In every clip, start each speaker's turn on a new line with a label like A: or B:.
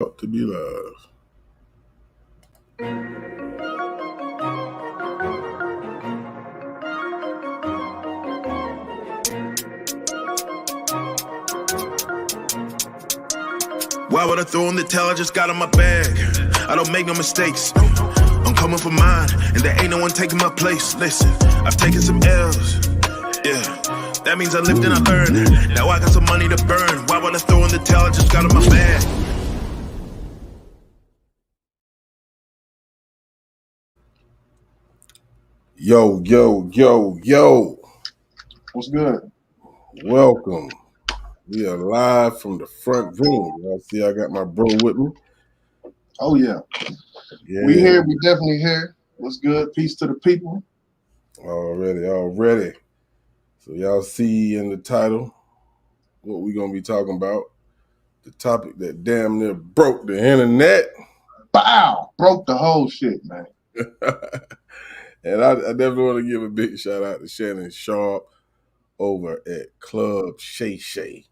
A: To be loved.
B: Why would I throw in the towel? I just got in my bag. I don't make no mistakes. I'm coming for mine, and there ain't no one taking my place. Listen, I've taken some L's. Yeah, that means I lived and I learned. Now I got some money to burn. Why would I throw in the towel? I just got in my bag.
A: Yo.
C: What's good?
A: Welcome. We are live from the front room. Y'all see I got my bro with me.
C: Oh, yeah. We here. We definitely here. What's good? Peace to the people.
A: Already. So y'all see in the title what we going to be talking about. The topic that damn near broke the internet.
C: Bow! Broke the whole shit, man.
A: And I definitely want to give a big shout out to Shannon Sharp over at Club Shay Shay.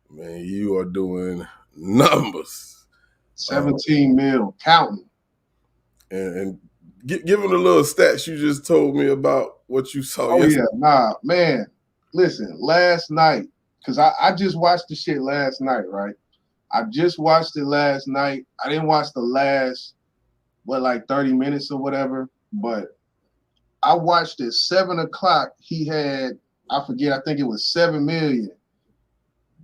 A: Man, you are doing numbers.
C: 17 mil, counting.
A: And given the little stats you just told me about what you saw yesterday.
C: Oh, yeah. Man. Listen, last night, because I just watched the shit last night, right? I just watched it last night. I didn't watch the last, 30 minutes or whatever, but I watched it 7 o'clock. He had, I forget, I think it was 7 million.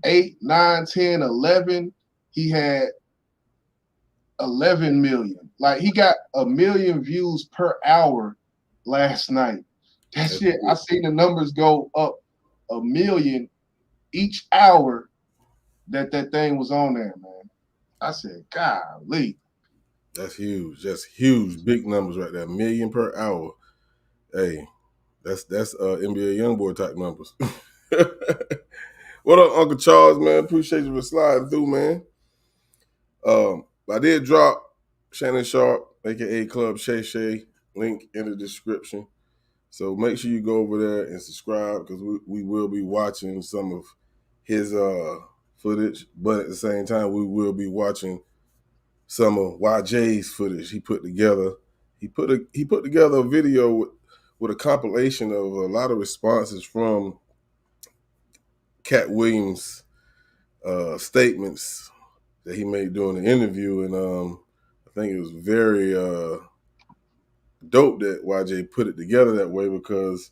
C: 8, 9, 10, 11. He had 11 million. Like, he got 1 million views per hour last night. That shit, I seen the numbers go up 1 million each hour that thing was on there, man. I said, golly.
A: That's huge. That's huge. Big numbers right there. 1 million per hour. Hey, that's NBA Youngboy type numbers. What up, Uncle Charles, man? Appreciate you for sliding through, man. I did drop Shannon Sharp, aka Club Shay Shay, link in the description. So make sure you go over there and subscribe because we will be watching some of his footage, but at the same time we will be watching some of YJ's footage he put together. He put together a video with a compilation of a lot of responses from Katt Williams' statements that he made during the interview, and I think it was very dope that YJ put it together that way because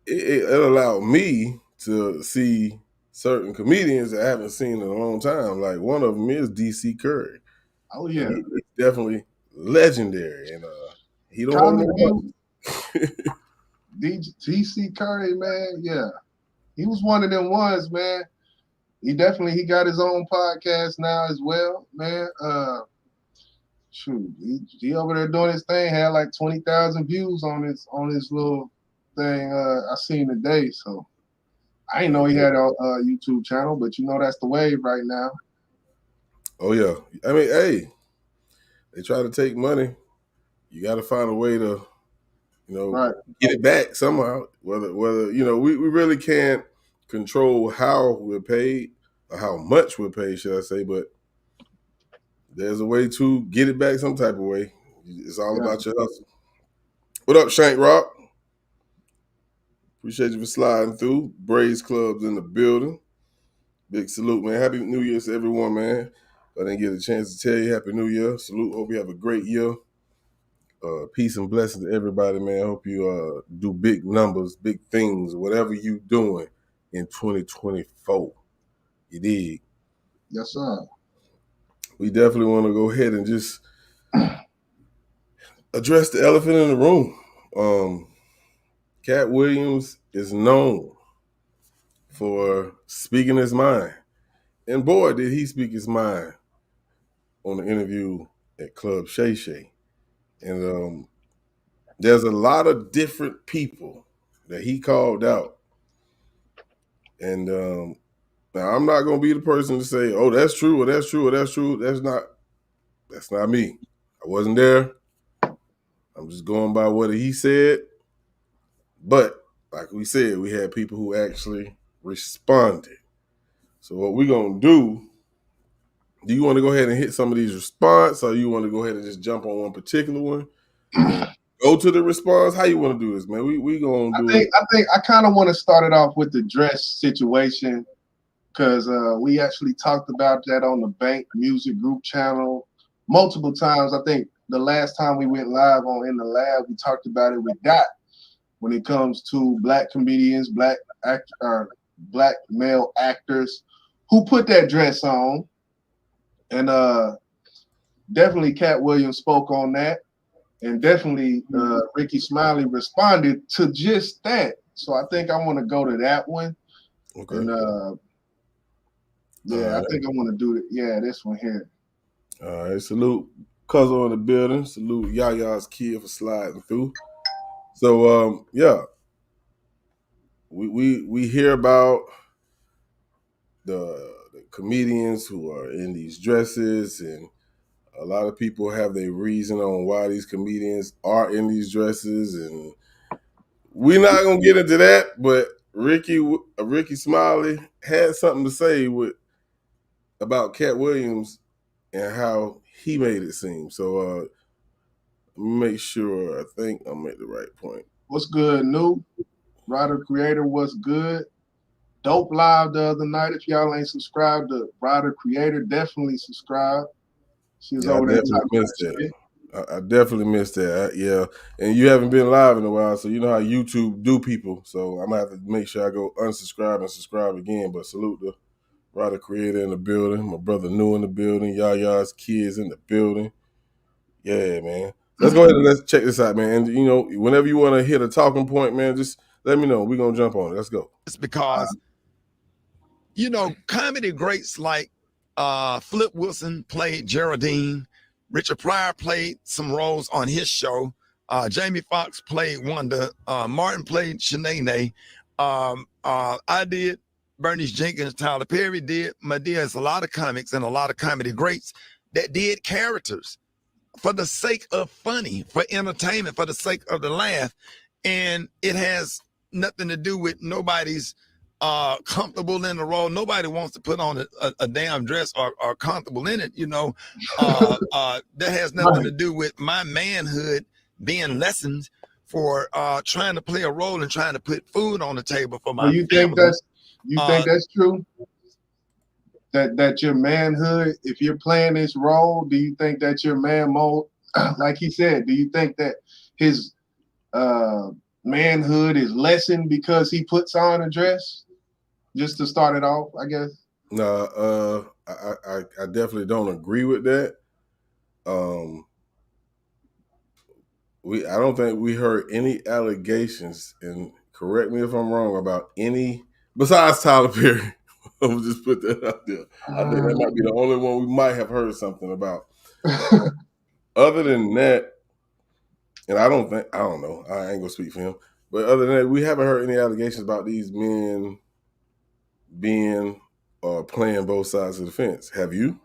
A: it allowed me to see certain comedians that I haven't seen in a long time. Like one of them is DC Curry.
C: Oh, yeah.
A: He's definitely legendary, and he don't want no
C: DC Curry, man, yeah. He was one of them ones, man. He got his own podcast now as well, man. He over there doing his thing, had like 20,000 views on his little thing I seen today. So I didn't know he had a YouTube channel, but you know that's the wave right now.
A: Oh yeah. I mean, hey, they try to take money. You got to find a way to, get it back somehow. Whether we really can't control how we're paid or how much we're paid, should I say, but there's a way to get it back some type of way. It's all about your hustle. What up, Shank Rock? Appreciate you for sliding through. Braves Club's in the building. Big salute, man. Happy New Year to everyone, man. I didn't get a chance to tell you Happy New Year. Salute. Hope you have a great year. Peace and blessings to everybody, man. Hope you do big numbers, big things, whatever you doing in 2024. You dig?
C: Yes, sir.
A: We definitely want to go ahead and just address the elephant in the room. Katt Williams is known for speaking his mind. And boy, did he speak his mind on the interview at Club Shay Shay. And there's a lot of different people that he called out. And now I'm not going to be the person to say, oh, that's true, or that's true, or that's true. That's not me. I wasn't there. I'm just going by what he said. But like we said, we had people who actually responded. So what we're going to do Do you want to go ahead and hit some of these response, or you want to go ahead and just jump on one particular one and go to the response? How you want to do this, man? We gonna do it.
C: I kind of want to start it off with the dress situation because we actually talked about that on the Bank Music Group channel multiple times. I think the last time we went live on In the Lab, we talked about it with Dot when it comes to black comedians, black male actors who put that dress on. And definitely Katt Williams spoke on that. And definitely Ricky Smiley responded to just that. So I think I want to go to that one.
A: Okay.
C: And yeah, I think I want to do it. Yeah, this one here.
A: All right. Salute Cuzzo in the building. Salute Yaya's kid for sliding through. So yeah. We hear about the comedians who are in these dresses, and a lot of people have their reason on why these comedians are in these dresses, and we're not gonna get into that. But Ricky Smiley had something to say about Katt Williams and how he made it seem. So make sure I think I'm at the right point.
C: What's good, New? Ryder Creator, what's good? Dope live the other night. If y'all ain't subscribed to Ryder Creator, definitely subscribe. She was over there talking about shit.
A: I definitely missed that. Yeah, and you haven't been live in a while, so you know how YouTube do people. So I'm gonna have to make sure I go unsubscribe and subscribe again. But salute the Ryder Creator in the building, my brother New in the building, Yaya's kids in the building. Yeah, man. Let's go ahead and let's check this out, man. And you know, whenever you want to hit a talking point, man, just let me know. We're gonna jump on it. Let's go.
D: It's because you know, comedy greats like Flip Wilson played Geraldine. Richard Pryor played some roles on his show. Jamie Foxx played Wanda. Martin played Shanae. I did Bernice Jenkins. Tyler Perry did Medea. It's a lot of comics and a lot of comedy greats that did characters for the sake of funny, for entertainment, for the sake of the laugh. And it has nothing to do with nobody's comfortable in the role. Nobody wants to put on a damn dress or comfortable in it, you know. That has nothing to do with my manhood being lessened for trying to play a role and trying to put food on the table for my
C: you think
D: family.
C: Think that's true? That your manhood, if you're playing this role, do you think that your man mode, like he said, do you think that his manhood is lessened because he puts on a dress? Just to start it off, I guess.
A: No, I definitely don't agree with that. I don't think we heard any allegations, and correct me if I'm wrong, about any besides Tyler Perry. I'll just put that out there. I think that might be the only one we might have heard something about. Other than that, and I don't know, I ain't gonna speak for him. But other than that, we haven't heard any allegations about these men being playing both sides of the fence. Have you?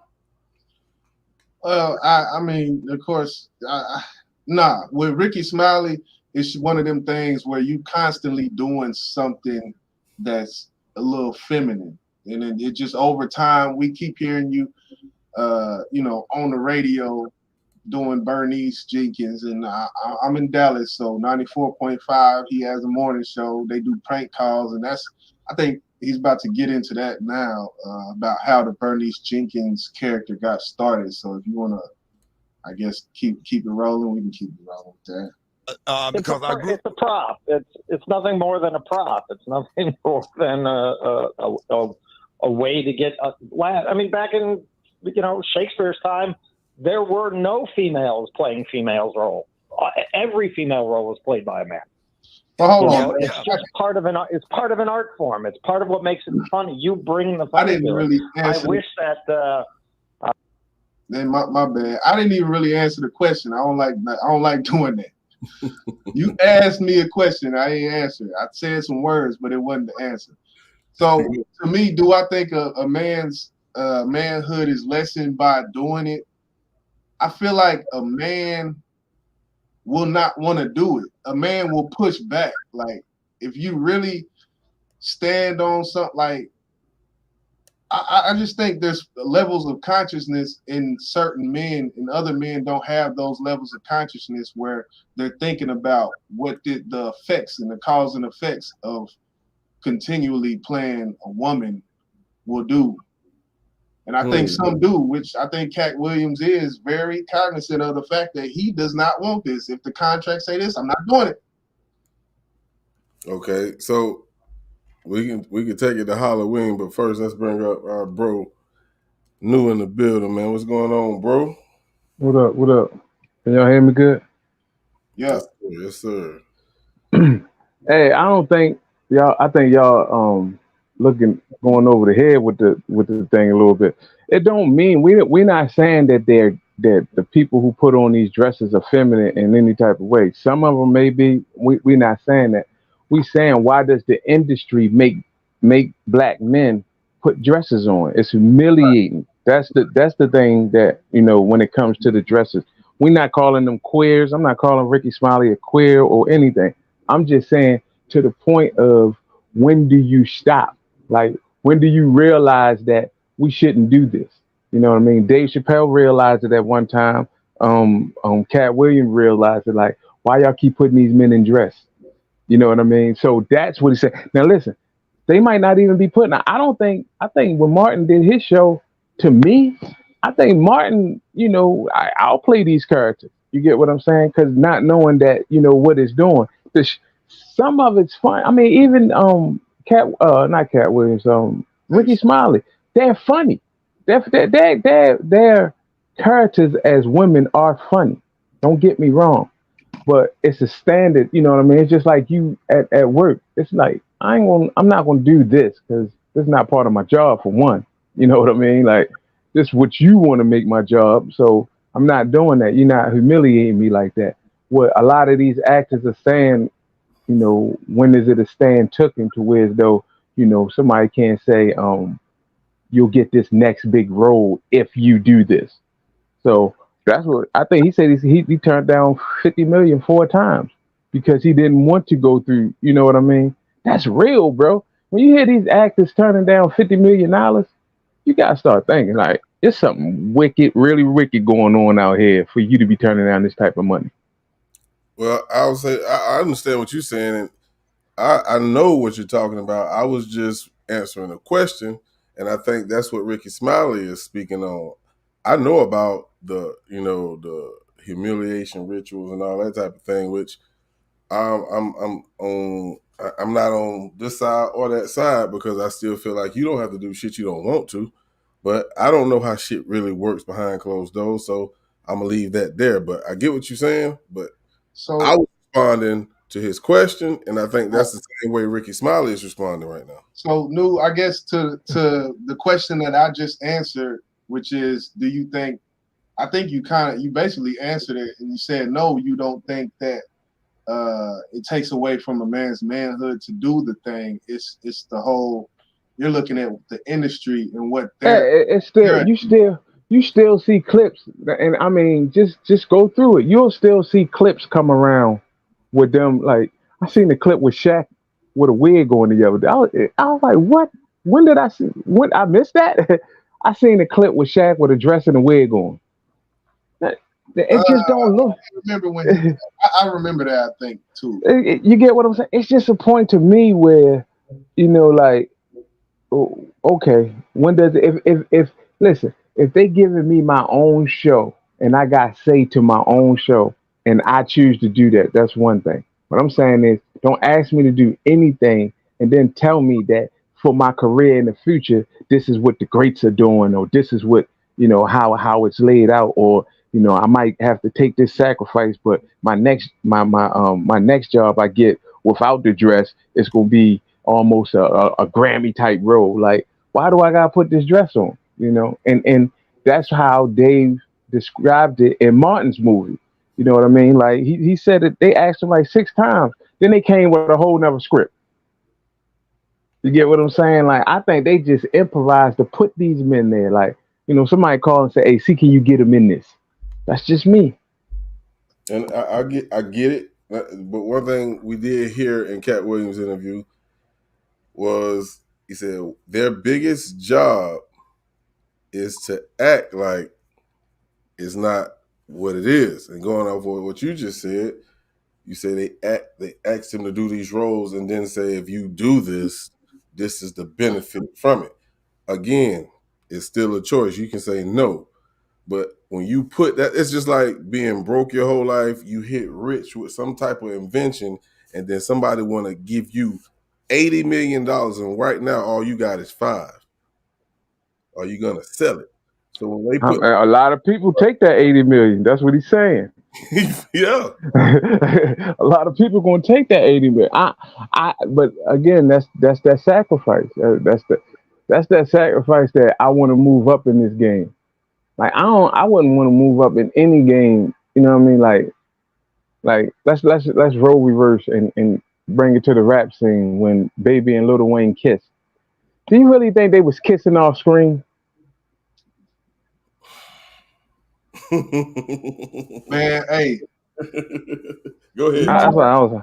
C: Well, I mean, of course, nah. With Ricky Smiley, it's one of them things where you constantly doing something that's a little feminine, and then it just over time we keep hearing you, you know, on the radio doing Bernice Jenkins, and I'm in Dallas, so 94.5. He has a morning show. They do prank calls, and that's, I think he's about to get into that now, about how the Bernice Jenkins character got started. So if you want to, I guess, keep it rolling, we can keep it rolling with that.
D: Because
E: it's a prop. It's nothing more than a prop. It's nothing more than a way to get a laugh. I mean, back in Shakespeare's time, there were no females playing females' role. Every female role was played by a man.
C: Well, hold on.
E: It's just part of an art form. It's part of what makes it funny. You bring the funny.
C: I didn't really answer.
E: I wish that.
C: Man, my bad. I didn't even really answer the question. I don't like doing that. You asked me a question, I ain't answer. I said some words, but it wasn't the answer. So to me, do I think a man's manhood is lessened by doing it? I feel like a man will not want to do it. A man will push back. Like if you really stand on something, like I just think there's levels of consciousness in certain men, and other men don't have those levels of consciousness where they're thinking about what did the effects and the cause and effects of continually playing a woman will do. And I think some do, which I think Katt Williams is very cognizant of the fact that he does not want this. If the contract say this, I'm not doing it.
A: Okay, so we can take it to Halloween, but first let's bring up our bro New in the building, man. What's going on, bro?
F: What up? What up? Can y'all hear me good?
C: Yeah.
A: Yes, sir.
F: Hey, I don't think y'all. I think y'all going over the head with the thing a little bit. It don't mean we're not saying that that the people who put on these dresses are feminine in any type of way. Some of them may be. We're not saying that. We saying why does the industry make black men put dresses on? It's humiliating. That's the thing that when it comes to the dresses. We're not calling them queers. I'm not calling Ricky Smiley a queer or anything. I'm just saying to the point of when do you stop? Like, when do you realize that we shouldn't do this? You know what I mean? Dave Chappelle realized it at one time. Katt Williams realized it. Like, why y'all keep putting these men in dress? You know what I mean? So that's what he said. Now listen, they might not even be putting. I think when Martin did his show, to me, I think Martin, I'll play these characters. You get what I'm saying? Because not knowing that, what it's doing. Some of it's fun. I mean, even not Katt Williams, Ricky Smiley, they're funny. Their characters as women are funny. Don't get me wrong, but it's a standard. You know what I mean? It's just like you at work. It's like I'm not gonna do this because this is not part of my job for one. You know what I mean? Like, this is what you want to make my job, so I'm not doing that. You're not humiliating me like that. What a lot of these actors are saying, when is it a stand taken to where as though, somebody can't say, you'll get this next big role if you do this. So that's what I think. He said he turned down 50 million 4 times because he didn't want to go through. You know what I mean? That's real, bro. When you hear these actors turning down $50 million, you gotta start thinking like it's something wicked, really wicked going on out here for you to be turning down this type of money.
A: Well, I would say I understand what you're saying, and I know what you're talking about. I was just answering a question, and I think that's what Ricky Smiley is speaking on. I know about the humiliation rituals and all that type of thing, which I'm on. I'm not on this side or that side because I still feel like you don't have to do shit you don't want to. But I don't know how shit really works behind closed doors, so I'm gonna leave that there. But I get what you're saying. But I was responding to his question, and I think that's the same way Ricky Smiley is responding right now.
C: So, New, I guess to the question that I just answered, which is, do you think? I think you basically answered it, and you said no. You don't think that it takes away from a man's manhood to do the thing. It's the whole. You're looking at the industry and what they're.
F: It's still you still see clips, and I mean just go through it. You'll still see clips come around with them. Like, I seen the clip with Shaq with a wig on the other day. I was like, what? When did I see? When I missed that? I seen the clip with Shaq with a dress and a wig on. It just don't look.
C: I remember that. I think too.
F: You get what I'm saying? It's just a point to me where, like, okay, when does if listen, if they giving me my own show and I got say to my own show and I choose to do that, that's one thing. What I'm saying is, don't ask me to do anything and then tell me that for my career in the future, this is what the greats are doing, or this is what how it's laid out, or I might have to take this sacrifice, but my next job I get without the dress is gonna be almost a Grammy type role. Like, why do I gotta put this dress on? And that's how Dave described it in Martin's movie. You know what I mean? Like, he said that they asked him like 6 times, then they came with a whole nother script. You get what I'm saying? Like, I think they just improvised to put these men there. Like, somebody call and say, "Hey, see, can you get him in this?" That's just me.
A: And I get it. But one thing we did hear in Katt Williams' interview was he said their biggest job is to act like it's not what it is. And going off of what you just said, you say they asked him to do these roles and then say, if you do this, this is the benefit from it. Again, it's still a choice. You can say no. But when you put that, it's just like being broke your whole life. You hit rich with some type of invention, and then somebody want to give you $80 million, and right now all you got is 5. Are you gonna sell it? So when they put
F: A lot of people take that 80 million. That's what he's saying.
A: yeah,
F: A lot of people gonna take that 80 million. But again, that's that sacrifice. That's that sacrifice that I want to move up in this game. Like I wouldn't want to move up in any game. You know what I mean? Like let's role reverse and bring it to the rap scene when Baby and Lil Wayne kissed. Do you really think they was kissing off screen?
C: Man, hey.
A: Go ahead.
F: That's what I was.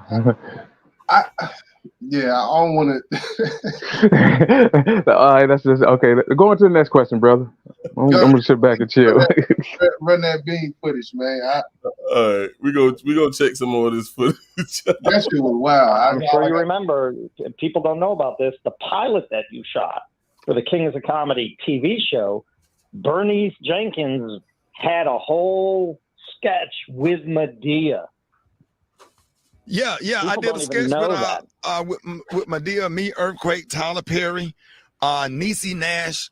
C: Yeah, I don't want
F: to. All right, that's just okay. Go on to the next question, brother. I'm gonna sit back and chill.
C: Run that bean footage, man.
A: All right, we gonna check some more of this footage.
C: That shit was wild.
E: I'm sure you remember. People don't know about this. The pilot that you shot for the Kings of Comedy TV show, Bernice Jenkins had a whole sketch with Medea.
D: Yeah,
E: People
D: I did a sketch with Medea, me, Earthquake, Tyler Perry, Niecy Nash.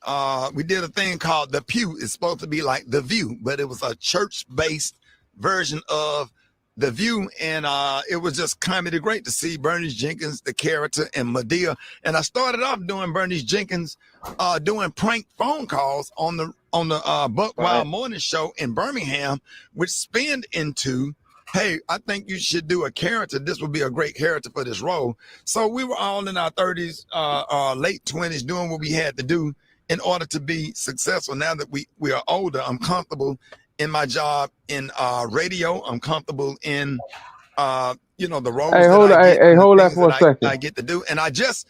D: We did a thing called The Pew. It's supposed to be like The View, but it was a church-based version of The View, and it was just comedy great to see Bernice Jenkins, the character, and Medea. And I started off doing Bernice Jenkins doing prank phone calls on the Buck Wild Morning Show in Birmingham, which spinned into, hey, I think you should do a character. This would be a great character for this role. So we were all in our 30s, late 20s, doing what we had to do in order to be successful. Now that we are older, I'm comfortable in my job in radio. I'm comfortable in the roles
F: hold that for a second.
D: I get to do. And I just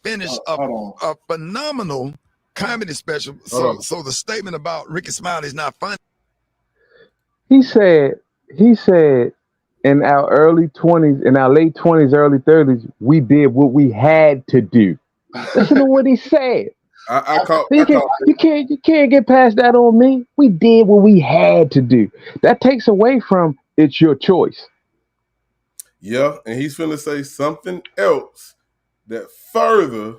D: finished a phenomenal comedy special. So the statement about Ricky Smiley is not funny.
F: He said in our early 20s, in our late 20s, early 30s, we did what we had to do. Listen to what he said. You can't get past that on me. We did what we had to do. That takes away from it's your choice.
A: Yeah, and he's finna say something else that further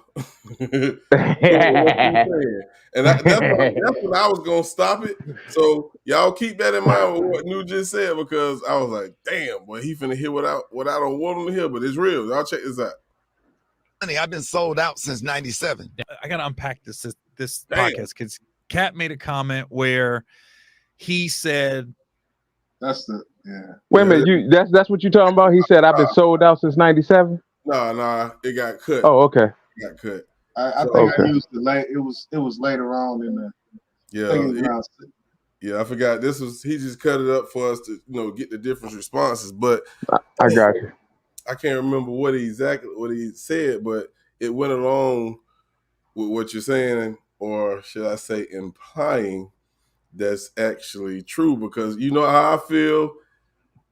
A: and that's when I was gonna stop it. So y'all keep that in mind with what New just said, because I was like, damn, boy, he finna hear what I don't want him to hear, but it's real. Y'all check this out.
D: I've been sold out since '97.
G: I gotta unpack this podcast because Katt made a comment where he said,
C: "That's
F: Wait a minute, that's what you're talking about? He said I've been sold out since '97.
A: No, it got cut.
F: Oh, okay.
A: It got cut.
C: I think I used it late. It was later on in the.
A: Yeah, I forgot. He just cut it up for us to get the different responses. But
F: I got you.
A: I can't remember what he said, but it went along with what you're saying, or should I say implying that's actually true, because you know how I feel.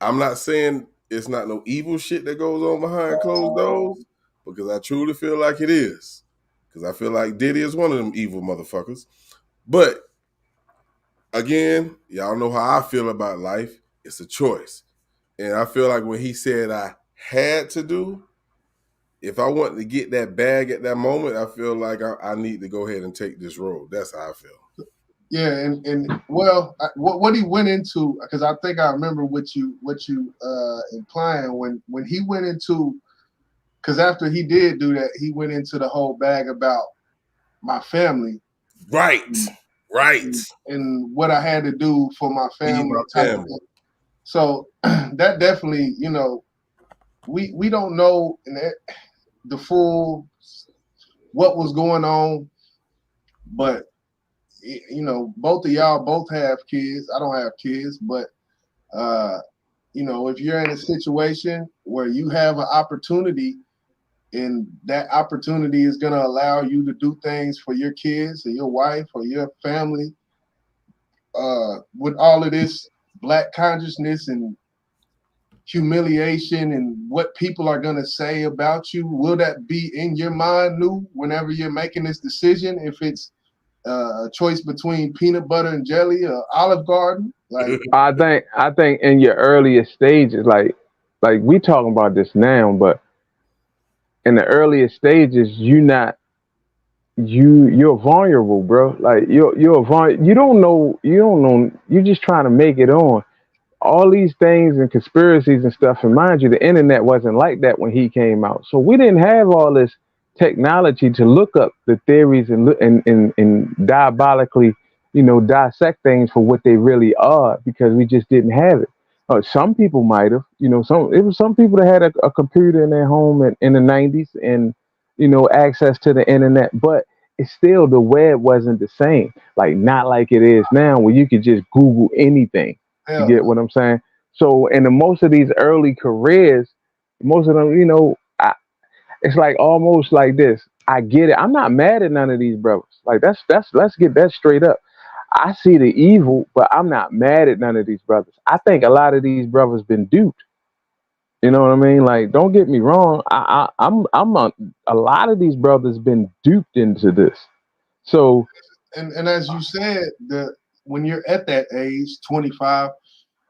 A: I'm not saying it's not no evil shit that goes on behind closed doors, because I truly feel like it is. Because I feel like Diddy is one of them evil motherfuckers. But again, y'all know how I feel about life. It's a choice. And I feel like when he said I had to do, if I wanted to get that bag at that moment, I feel like I need to go ahead and take this road. That's how I feel.
C: Yeah, and well, what he went into, because I think I remember what you implying when he went into, because after he did do that, he went into the whole bag about my family.
A: Right.
C: And what I had to do for my family. So that definitely, we don't know the full what was going on, but both of y'all have kids. I don't have kids, but if you're in a situation where you have an opportunity and that opportunity is going to allow you to do things for your kids or your wife or your family, with all of this Black consciousness and humiliation and what people are going to say about you, will that be in your mind, new, whenever you're making this decision? If it's a choice between peanut butter and jelly or Olive Garden, like
F: I think in your earliest stages, like we talking about this now, but in the earliest stages, you're vulnerable, bro. Like you don't know, you're just trying to make it on. All these things and conspiracies and stuff. And mind you, the internet wasn't like that when he came out, so we didn't have all this technology to look up the theories and diabolically, dissect things for what they really are, because we just didn't have it. Some people might have, some people that had a computer in their home in the '90s, and access to the internet, but it's still, the web wasn't the same. Like, not like it is now, where you could just Google anything. You
C: hell
F: get
C: no.
F: what I'm saying? So in most of these early careers, most of them, it's like almost like this. I get it. I'm not mad at none of these brothers. Like, that's let's get that straight up. I see the evil, but I'm not mad at none of these brothers. I think a lot of these brothers been duped. You know what I mean? Like, don't get me wrong. A lot of these brothers been duped into this. So
C: And as you said, when you're at that age, 25,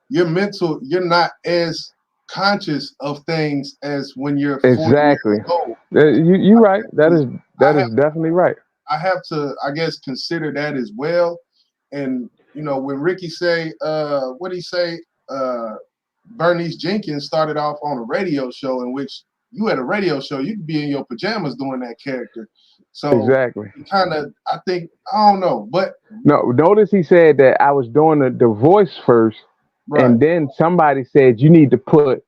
C: you're not as conscious of things as when you're 40
F: exactly,
C: years old.
F: you right.
C: I
F: That
C: have
F: is definitely right.
C: I have to, I guess, consider that as well. And when Ricky say, what did he say? Bernice Jenkins started off on a radio show, in which you had a radio show, you could be in your pajamas doing that character. So
F: Exactly.
C: kind of, I think, I don't know, but
F: No, notice he said that I was doing the voice first,
C: right.
F: and then somebody said you need to put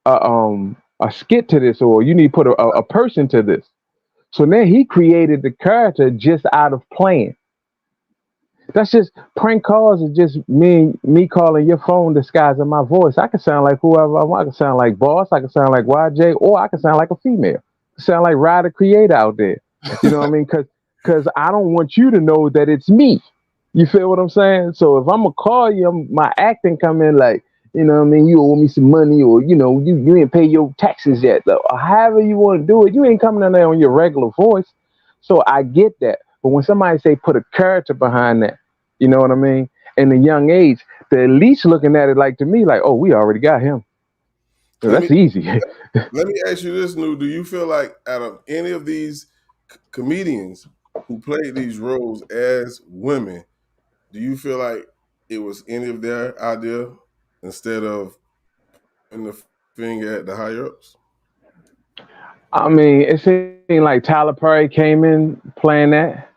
F: a skit to this, or you need to put a person to this. So then he created the character just out of playing. That's just prank calls. Is just me calling your phone disguising my voice. I can sound like whoever I want. I can sound like Boss. I can sound like YJ, or I can sound like a female. Sound like Ryder Creator out there. You know what I mean? Because I don't want you to know that it's me. You feel what I'm saying? So if I'm gonna call you, my acting come in like, you know what I mean, you owe me some money, or you ain't pay your taxes yet, or however you want to do it. You ain't coming in there on your regular voice. So I get that. But when somebody say put a character behind that, you know what I mean? In a young age, they're at least looking at it like, to me, like, oh, we already got him. So
A: Let
F: that's
A: me
F: easy.
A: let me ask you this, New. Do you feel like out of any of these comedians who played these roles as women, do you feel like it was any of their idea instead of in the finger at the higher ups?
F: I mean, it seemed like Tyler Perry came in playing that.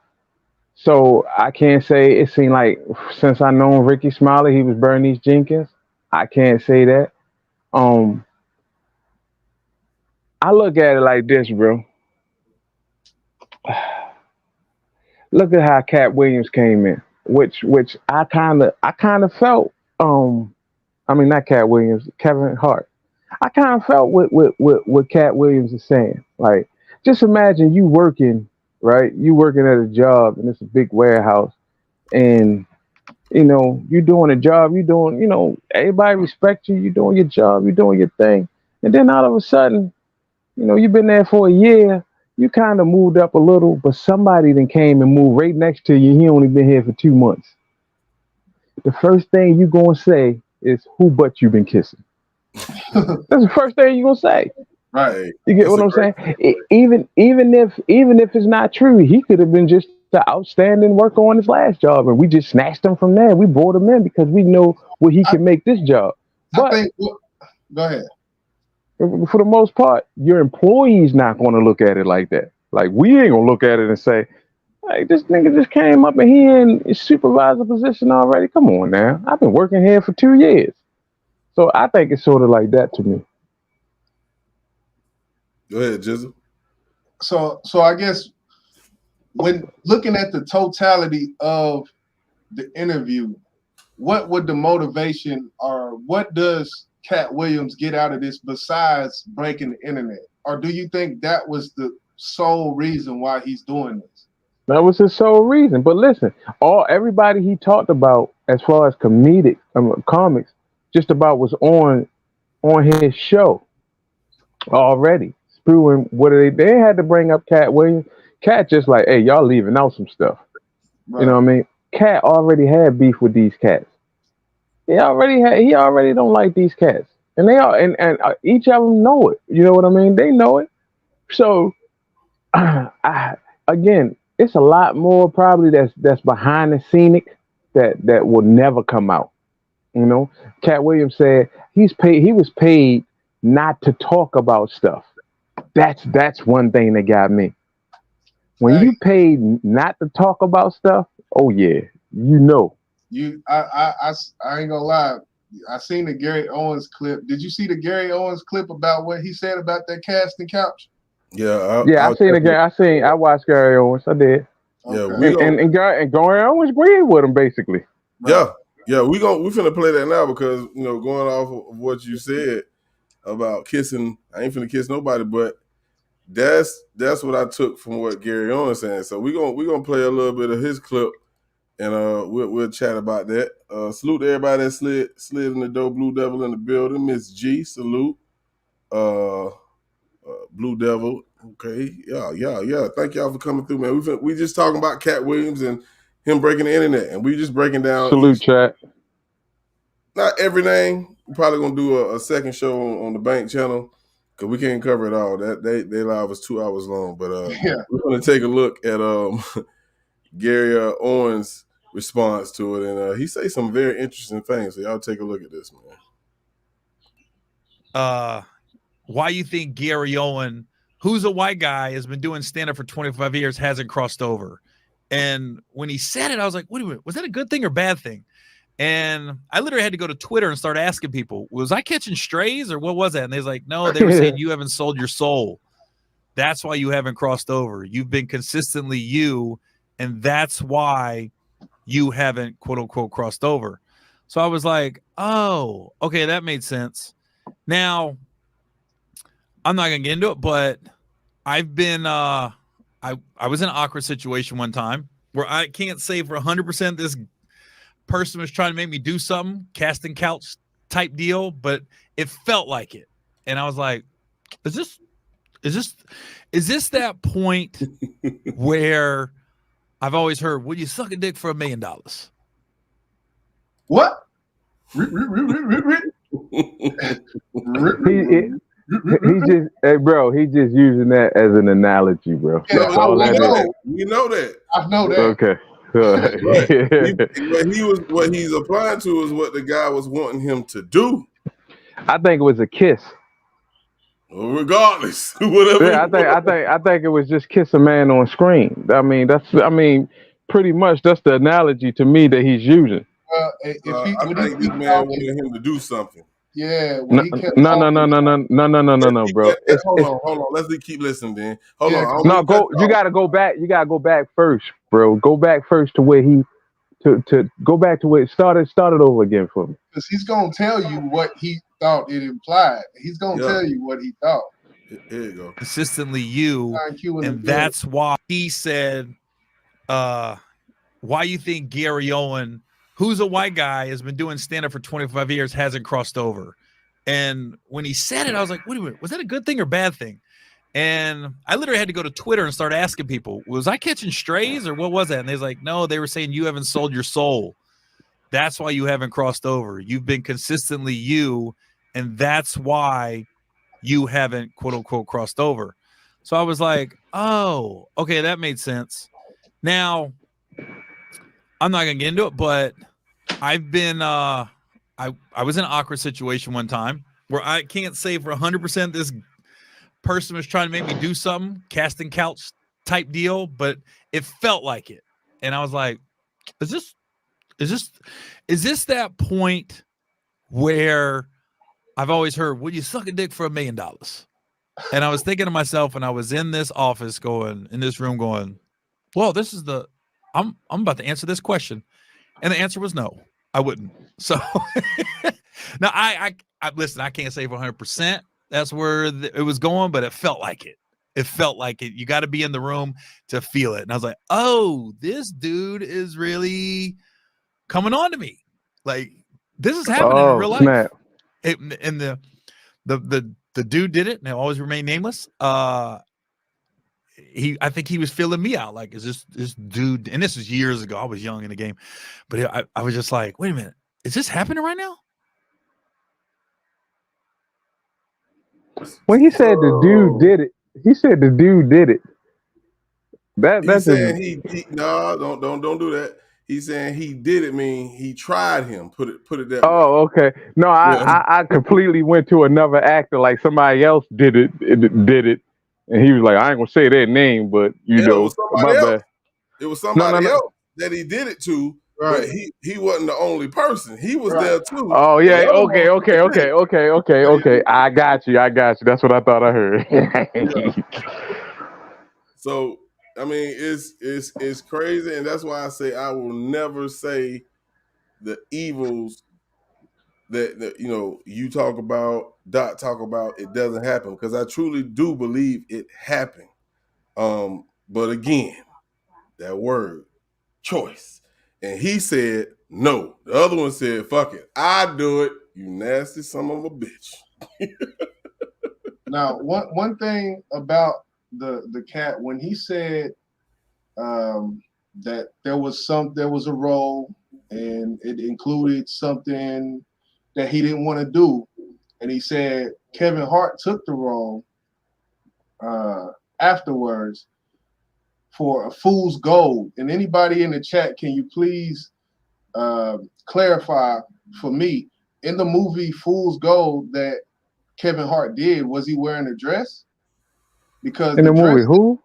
F: So I can't say, it seemed like, since I known Ricky Smiley, he was Bernice Jenkins. I can't say that. Um, I look at it like this, bro. Look at how Cat Williams came in, which I kind of felt. I mean, not Cat Williams, Kevin Hart. I kind of felt what Cat Williams is saying. Like, just imagine you working, right? You working at a job, and it's a big warehouse, and you're doing a job, you're doing, everybody respects you, you're doing your job, you're doing your thing, and then all of a sudden, you've been there for a year, you kind of moved up a little, but somebody then came and moved right next to you. He only been here for 2 months. The first thing you gonna say is, "Who butt you been kissing?" That's the first thing you gonna say.
C: Right.
F: You get what I'm saying? Even if it's not true, he could have been just the outstanding worker on his last job, and we just snatched him from there. We brought him in because we know what he can make this job.
C: I
F: But
C: think, go ahead.
F: for the most part, your employee's not going to look at it like that. Like, we ain't gonna look at it and say, "Hey, this nigga just came up and he in his supervisor position already. Come on now, I've been working here for 2 years." So I think it's sort of like that to me.
A: Go ahead, Jizzle.
C: So I guess when looking at the totality of the interview, what would the motivation, or what does Cat Williams get out of this besides breaking the internet? or do you think that was the sole reason why he's doing this?
F: That was his sole reason. But listen, everybody he talked about as far as comedic comics, just about was on his show already. Spewing what they had to bring up Katt Williams. Katt just like, hey, y'all leaving out some stuff. Right. You know what I mean? Katt already had beef with these cats. He already don't like these cats. And they are, and each of them know it. You know what I mean? They know it. So again, it's a lot more probably that's behind the scenic that will never come out. You know, Katt Williams said he was paid not to talk about stuff. That's one thing that got me. When you paid not to talk about stuff, oh yeah, you know.
C: I ain't gonna lie. I seen the Gary Owens clip. Did you see the Gary Owens clip about what he said about that casting couch?
A: Yeah,
F: I seen it. I watched Gary Owens. I did.
A: Yeah,
C: okay.
F: and Gary Owens agreed with him basically.
A: Right. Yeah. We finna play that now because going off of what you said about kissing, I ain't finna kiss nobody, but that's what I took from what Gary Owens saying. So we gonna play a little bit of his clip. And we'll chat about that. Salute to everybody that slid in the door. Blue Devil in the building. Miss G, salute. Blue Devil. Okay. Yeah. Thank y'all for coming through, man. We just talking about Katt Williams and him breaking the internet, and we just breaking down.
F: Salute, chat.
A: Not every name. We're probably gonna do a second show on the Bank channel because we can't cover it all. That they live was 2 hours long, but we're gonna take a look at Gary Owens' response to it, and he say some very interesting things. So y'all take a look at this,
G: man. Why you think Gary Owen, who's a white guy, has been doing stand-up for 25 years, hasn't crossed over? And when he said it, I was like, wait a minute, was that a good thing or bad thing? And I literally had to go to Twitter and start asking people, was I catching strays or what was that? And they was like, no, they were saying you haven't sold your soul. That's why you haven't crossed over. You've been consistently you, and that's why you haven't, quote unquote, crossed over. So I was like, oh, okay, that made sense. Now, I'm not going to get into it, but I've been, I was in an awkward situation one time where I can't say for 100% this person was trying to make me do something, casting couch type deal, but it felt like it. And I was like, is this that point where I've always heard, would you suck a dick for $1 million?
C: What?
F: He's just using that as an analogy, bro.
C: Yeah,
A: we know that.
C: I know that.
F: Okay.
A: What he's applying to is what the guy was wanting him to do.
F: I think it was a kiss.
A: Well, regardless, whatever.
F: Yeah, I think it was just kiss a man on screen. Pretty much that's the analogy to me that he's using.
A: I think this man wanted him to do something.
C: Yeah.
F: No, bro.
A: Hold on. Let's keep listening, then. Hold on.
F: You gotta go back. You gotta go back first, bro. Go back first to where to go back to where it started. Start it over again for me.
C: Because he's gonna tell you what he thought it implied. He's gonna tell you what he thought.
A: Here you go.
G: Consistently you, and that's why he said, why you think Gary Owen, who's a white guy, has been doing stand-up for 25 years, hasn't crossed over. And when he said it, I was like, wait a minute, was that a good thing or bad thing? And I literally had to go to Twitter and start asking people, was I catching strays or what was that? And they was like, no, they were saying you haven't sold your soul. That's why you haven't crossed over. You've been consistently you, and that's why you haven't, quote unquote, crossed over. So I was like, oh, okay, that made sense. Now, I'm not going to get into it, but I've been, I was in an awkward situation one time where I can't say for 100% this person was trying to make me do something, casting couch type deal, but it felt like it. And I was like, is this that point where I've always heard, would you suck a dick for $1 million? And I was thinking to myself, and I was in this office in this room going, well, this is I'm about to answer this question. And the answer was no, I wouldn't. So now I listen, I can't say for 100% that's where it was going, but it felt like it. It felt like it. You got to be in the room to feel it. And I was like, oh, this dude is really coming on to me. Like, this is happening in real life.
F: Snap.
G: And the dude did it, and it always remain nameless. I think he was feeling me out. Like, is this dude? And this was years ago. I was young in the game, but I was just like, wait a minute, is this happening right now?
F: When he said the dude did it, he said the dude did it.
A: That's saying no, don't do that. He's saying he did it. Mean he tried him. Put it that way.
F: Oh, okay. No, I completely went to another actor, like somebody else did it, and he was like, I ain't gonna say their name, but you know, my bad.
A: It was somebody else that he did it to, but he wasn't the only person. He was there too.
F: Oh yeah, okay. I got you. That's what I thought I heard.
A: So I mean, it's crazy, and that's why I say I will never say the evils that you know you talk about, Doc talk about. It doesn't happen because I truly do believe it happened. But again, that word choice, and he said no. The other one said, "Fuck it, I do it." You nasty son of a bitch.
C: Now, one thing about the Katt, when he said that there was a role and it included something that he didn't want to do, and he said Kevin Hart took the role afterwards for A Fool's Gold. And anybody in the chat, can you please clarify for me, in the movie Fool's Gold that Kevin Hart did, was he wearing a dress? Because
F: in the movie, who?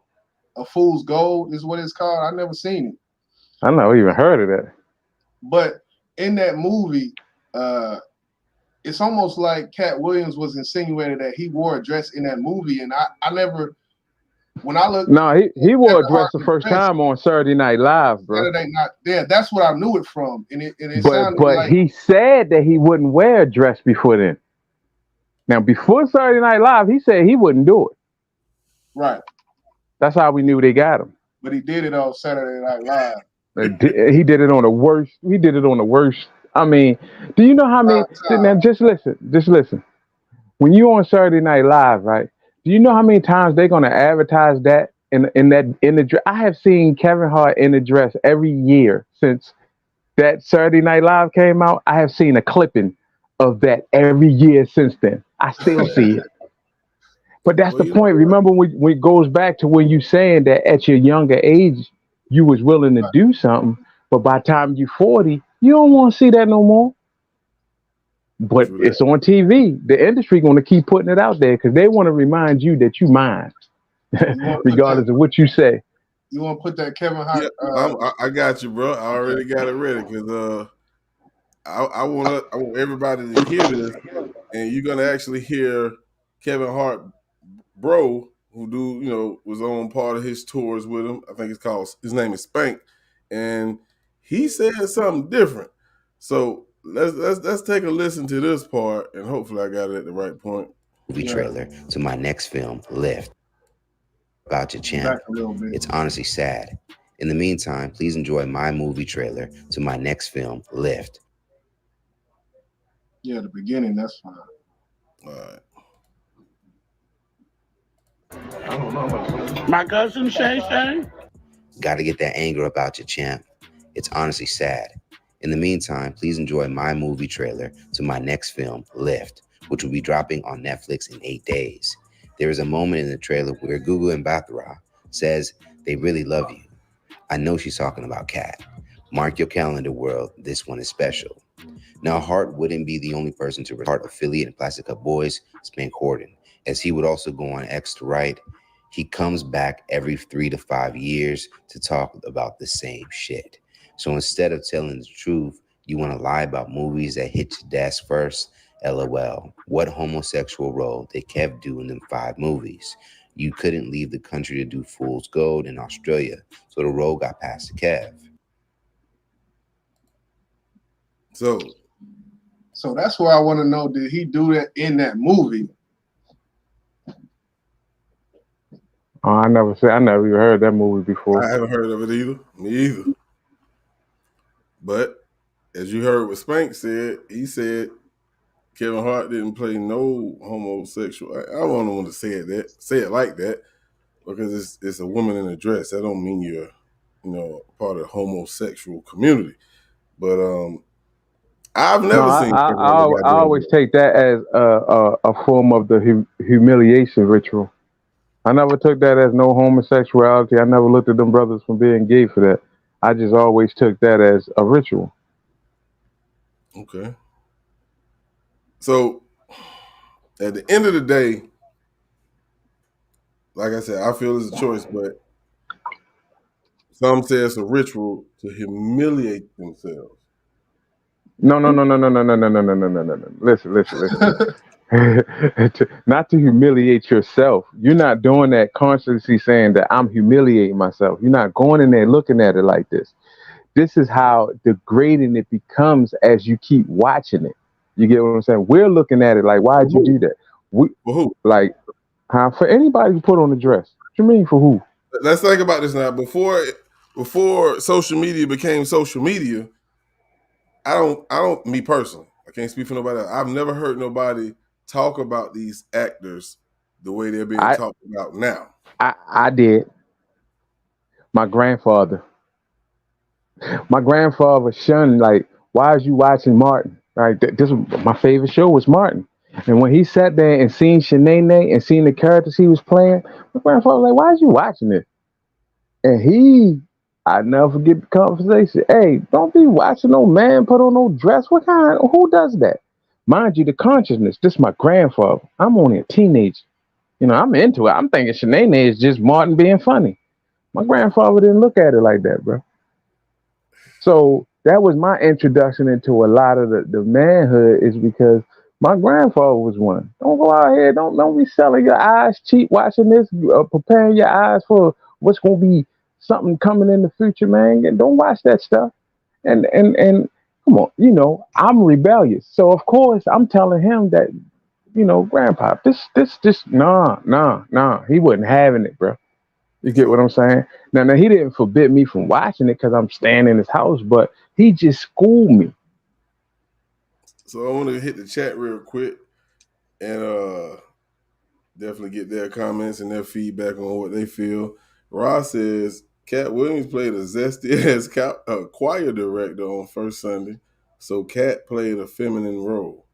C: A Fool's Gold is what it's called. I've never seen it.
F: I never even heard of that.
C: But in that movie, it's almost like Katt Williams was insinuated that he wore a dress in that movie, and I never. When I look,
F: no, he wore a dress the first time on Saturday Night Live, bro.
C: Saturday Night, yeah, that's what I knew it from, and it sounded
F: but
C: like
F: he said that he wouldn't wear a dress before then. Now, before Saturday Night Live, he said he wouldn't do it.
C: Right.
F: That's how we knew they got him.
C: But he did it on Saturday Night Live.
F: He did it on the worst. He did it on the worst. I mean, do you know how many? Now, just listen. When you on Saturday Night Live, right? Do you know how many times they're gonna advertise that in the dress? I have seen Kevin Hart in a dress every year since that Saturday Night Live came out. I have seen a clipping of that every year since then. I still see it. But that's the point. Remember when it goes back to when you saying that at your younger age you was willing to do something, but by the time you're 40, you don't want to see that no more. But it's on TV. The industry going to keep putting it out there because they want to remind you that you mind, regardless of what you say.
C: You want to put that Kevin Hart?
A: Yeah, I got you, bro. I already got it ready because I want everybody to hear this, and you're gonna actually hear Kevin Hart, bro, who was on part of his tours with him. I think his name is Spank, and he said something different. So let's take a listen to this part, and hopefully I got it at the right point.
H: Movie trailer to my next film, Lift. About your champ. It's honestly sad. In the meantime, please enjoy my movie trailer to my next film, Lift.
C: Yeah, the beginning, that's fine.
A: All right.
I: I don't know. My cousin Shay.
H: Gotta get that anger about your champ. It's honestly sad. In the meantime, please enjoy my movie trailer to my next film, Lift, which will be dropping on Netflix in 8 days. There is a moment in the trailer where Gugu and Bathara says they really love you. I know she's talking about Katt. Mark your calendar, world. This one is special. Now, Hart wouldn't be the only person to Hart affiliate in Plastic Cup Boys, Spank Corden, as he would also go on X to write. He comes back every 3 to 5 years to talk about the same shit. So instead of telling the truth, you want to lie about movies that hit your desk first? LOL. What homosexual role did Kev do in them 5 movies? You couldn't leave the country to do Fool's Gold in Australia, so the role got passed to Kev.
A: So
C: that's why I want to know, did he do that in that movie?
F: I never even heard that movie before.
A: I haven't heard of it either. Me either. But as you heard what Spank said, he said Kevin Hart didn't play no homosexual. I don't want to say it like that, because it's a woman in a dress. That don't mean you're, part of the homosexual community. But I've never seen.
F: I always take that as a form of the humiliation ritual. I never took that as no homosexuality. I never looked at them brothers from being gay for that. I just always took that as a ritual.
A: Okay. So at the end of the day, like I said, I feel it's a choice, but some say it's a ritual to humiliate themselves.
F: No. Listen. Not to humiliate yourself. You're not doing that consciously saying that I'm humiliating myself. You're not going in there looking at it like this. This is how degrading it becomes as you keep watching it. You get what I'm saying? We're looking at it like, why'd you do that?
A: Who?
F: Like, for anybody who put on a dress. What you mean for who?
A: Let's think about this now. Before social media became social media, I don't, me personally, I can't speak for nobody else. I've never heard nobody talk about these actors the way they're being talked about now.
F: I did. My grandfather shunned, like, why is you watching Martin? Right? This was my favorite show was Martin. And when he sat there and seen Shanae and seen the characters he was playing, my grandfather was like, why is you watching this? And I never forget the conversation. Hey, don't be watching no man put on no dress. Who does that? Mind you, the consciousness, this is my grandfather. I'm only a teenager. I'm into it. I'm thinking Shanae is just Martin being funny. My grandfather didn't look at it like that, bro. So that was my introduction into a lot of the manhood, is because my grandfather was one. Don't go out here. Don't be selling your eyes cheap watching this, preparing your eyes for what's going to be something coming in the future, man. And don't watch that stuff. And come on, I'm rebellious. So of course I'm telling him that, grandpa, this, nah. He wasn't having it, bro. You get what I'm saying? Now he didn't forbid me from watching it because I'm staying in his house, but he just schooled me.
A: So I want to hit the chat real quick and definitely get their comments and their feedback on what they feel. Ross says Katt Williams played a zesty ass choir director on First Sunday, so Katt played a feminine role.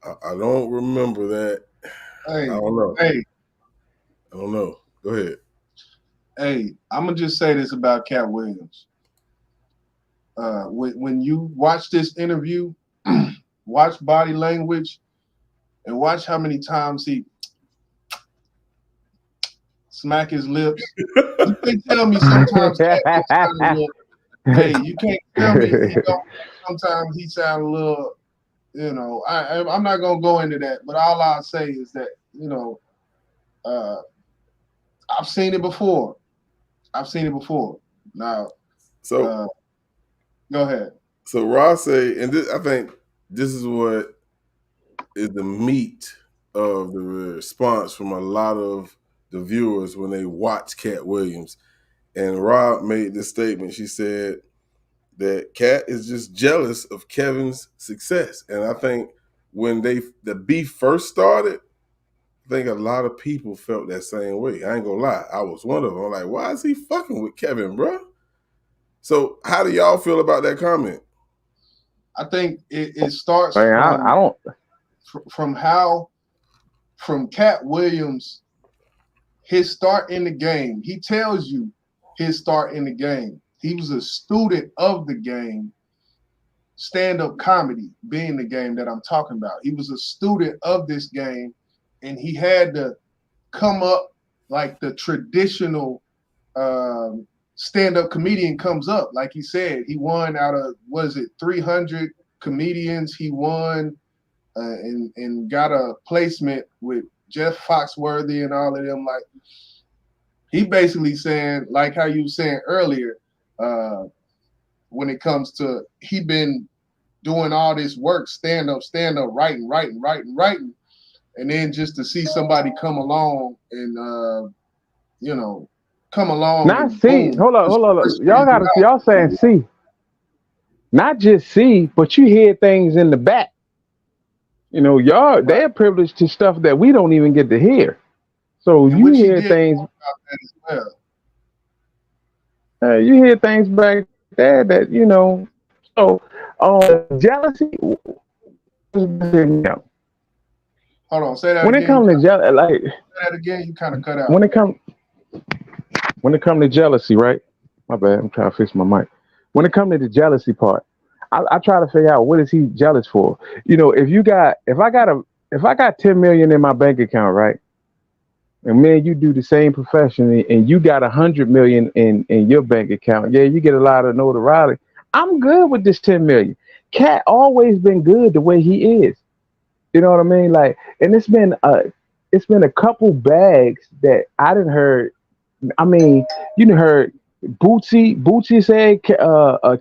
A: I don't remember that.
C: Hey,
A: I don't know.
C: Hey,
A: I don't know. Go ahead.
C: Hey, I'm gonna just say this about Katt Williams. When you watch this interview, watch body language, and watch how many times he smack his lips. You can't tell me sometimes Katt sound a little. Hey, you can't tell me sometimes he sound a little. I'm not gonna go into that, but all I'll say is that I've seen it before. Now,
A: so
C: go ahead.
A: So Ross say, and I think this is what is the meat of the response from a lot of the viewers when they watch Katt Williams. And Rob made this statement. She said that Katt is just jealous of Kevin's success. And I think when the beef first started, I think a lot of people felt that same way. I ain't gonna lie. I was one of them. I'm like, why is he fucking with Kevin, bro? So how do y'all feel about that comment?
C: I think it starts from Katt Williams, his start in the game. He tells you his start in the game. He was a student of the game, stand-up comedy being the game that I'm talking about. He was a student of this game, and he had to come up like the traditional stand-up comedian comes up. Like he said, he won out of, 300 comedians. He won and got a placement with Jeff Foxworthy and all of them. Like, he basically saying, like how you were saying earlier, when it comes to, he been doing all this work, stand-up, writing. And then just to see somebody come along and you know, come along.
F: Not C. Hold on. Y'all saying C. Not just C, but you hear things in the back. You know, y'all they're privileged to stuff that we don't even get to hear. So
C: and
F: you hear things.
C: As well.
F: You hear things back there that you know. So, jealousy.
C: Hold on, say that
F: when
C: again.
F: It comes to jealousy, like
C: say that again, you kind of cut out.
F: When it comes to jealousy, right? My bad. I'm trying to fix my mic. When it comes to the jealousy part, I try to figure out what is he jealous for. You know, if I got 10 million in my bank account, right? And man, you do the same profession and you got 100 million in your bank account. Yeah, you get a lot of notoriety. I'm good with this 10 million. Katt always been good the way he is. You know what I mean? Like, and it's been a couple bags that I didn't heard. I mean, you done heard Bootsy said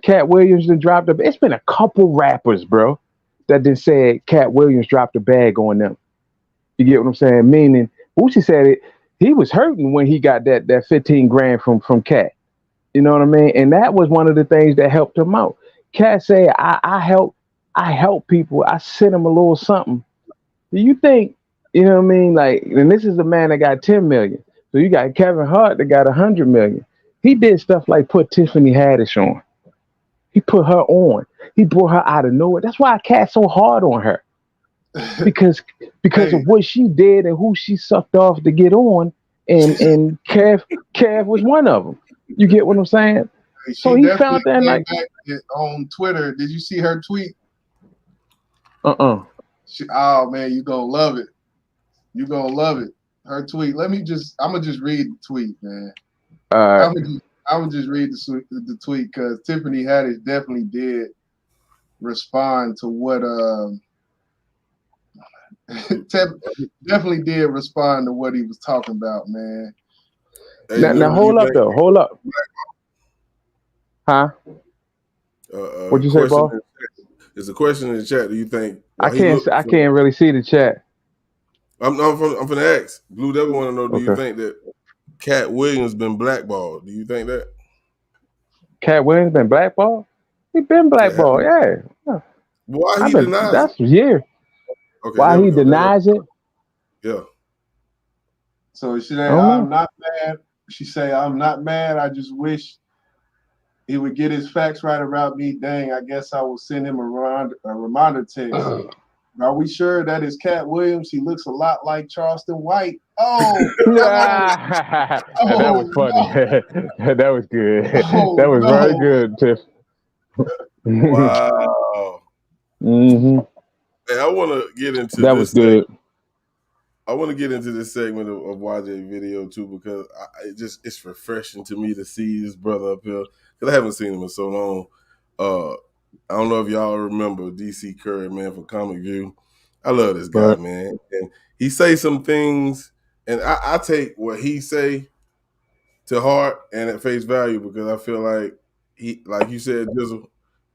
F: Katt Williams done dropped a. It's been a couple rappers, bro, that done said Katt Williams dropped a bag on them. You get what I'm saying? Meaning, Bootsy said it. He was hurting when he got that 15 grand from Katt. You know what I mean? And that was one of the things that helped him out. Katt said, I help people. I send them a little something. Do you think, you know what I mean? Like, and this is a man that got 10 million. So you got Kevin Hart that got 100 million. He did stuff like put Tiffany Haddish on. He put her on. He brought her out of nowhere. That's why Katt's so hard on her. Because of what she did and who she sucked off to get on. And Kev was one of them. You get what I'm saying? So he found that like
C: on Twitter. Did you see her tweet?
F: Oh
C: man, you gonna love it. You gonna love it. Her tweet. I'm gonna just read the tweet, man. I would just read the tweet because Tiffany Haddish definitely did respond to what definitely did respond to what he was talking about, man.
A: Hey,
F: now hold up. Huh? What'd you say, Bob?
A: There's a question in the chat. Do you think
F: I can't really see the chat.
A: I'm from the X. Blue Devil want to know, do you think that Katt Williams been blackballed? Do you think that?
F: Katt Williams been blackballed? He been blackballed, yeah.
A: Why he denies
F: that's it? Yeah.
A: Okay,
F: why he denies it?
A: Yeah.
C: So she said, I'm not mad. She say, I'm not mad. I just wish he would get his facts right about me. Dang, I guess I will send him a reminder text. Are we sure that is Katt Williams? He looks a lot like Charleston White. Oh,
F: that was funny. That was good. That was very good, Tiff.
A: Wow.
F: Mm-hmm.
A: Hey, I want to get into
F: that. Was good.
A: I want to get into this segment of YJ video too because it's refreshing to me to see this brother up here because I haven't seen him in so long. I don't know if y'all remember DC Curry, man, from Comic View. I love this guy, man. And he say some things, and I take what he say to heart and at face value because I feel like he, like you said, Jizzle,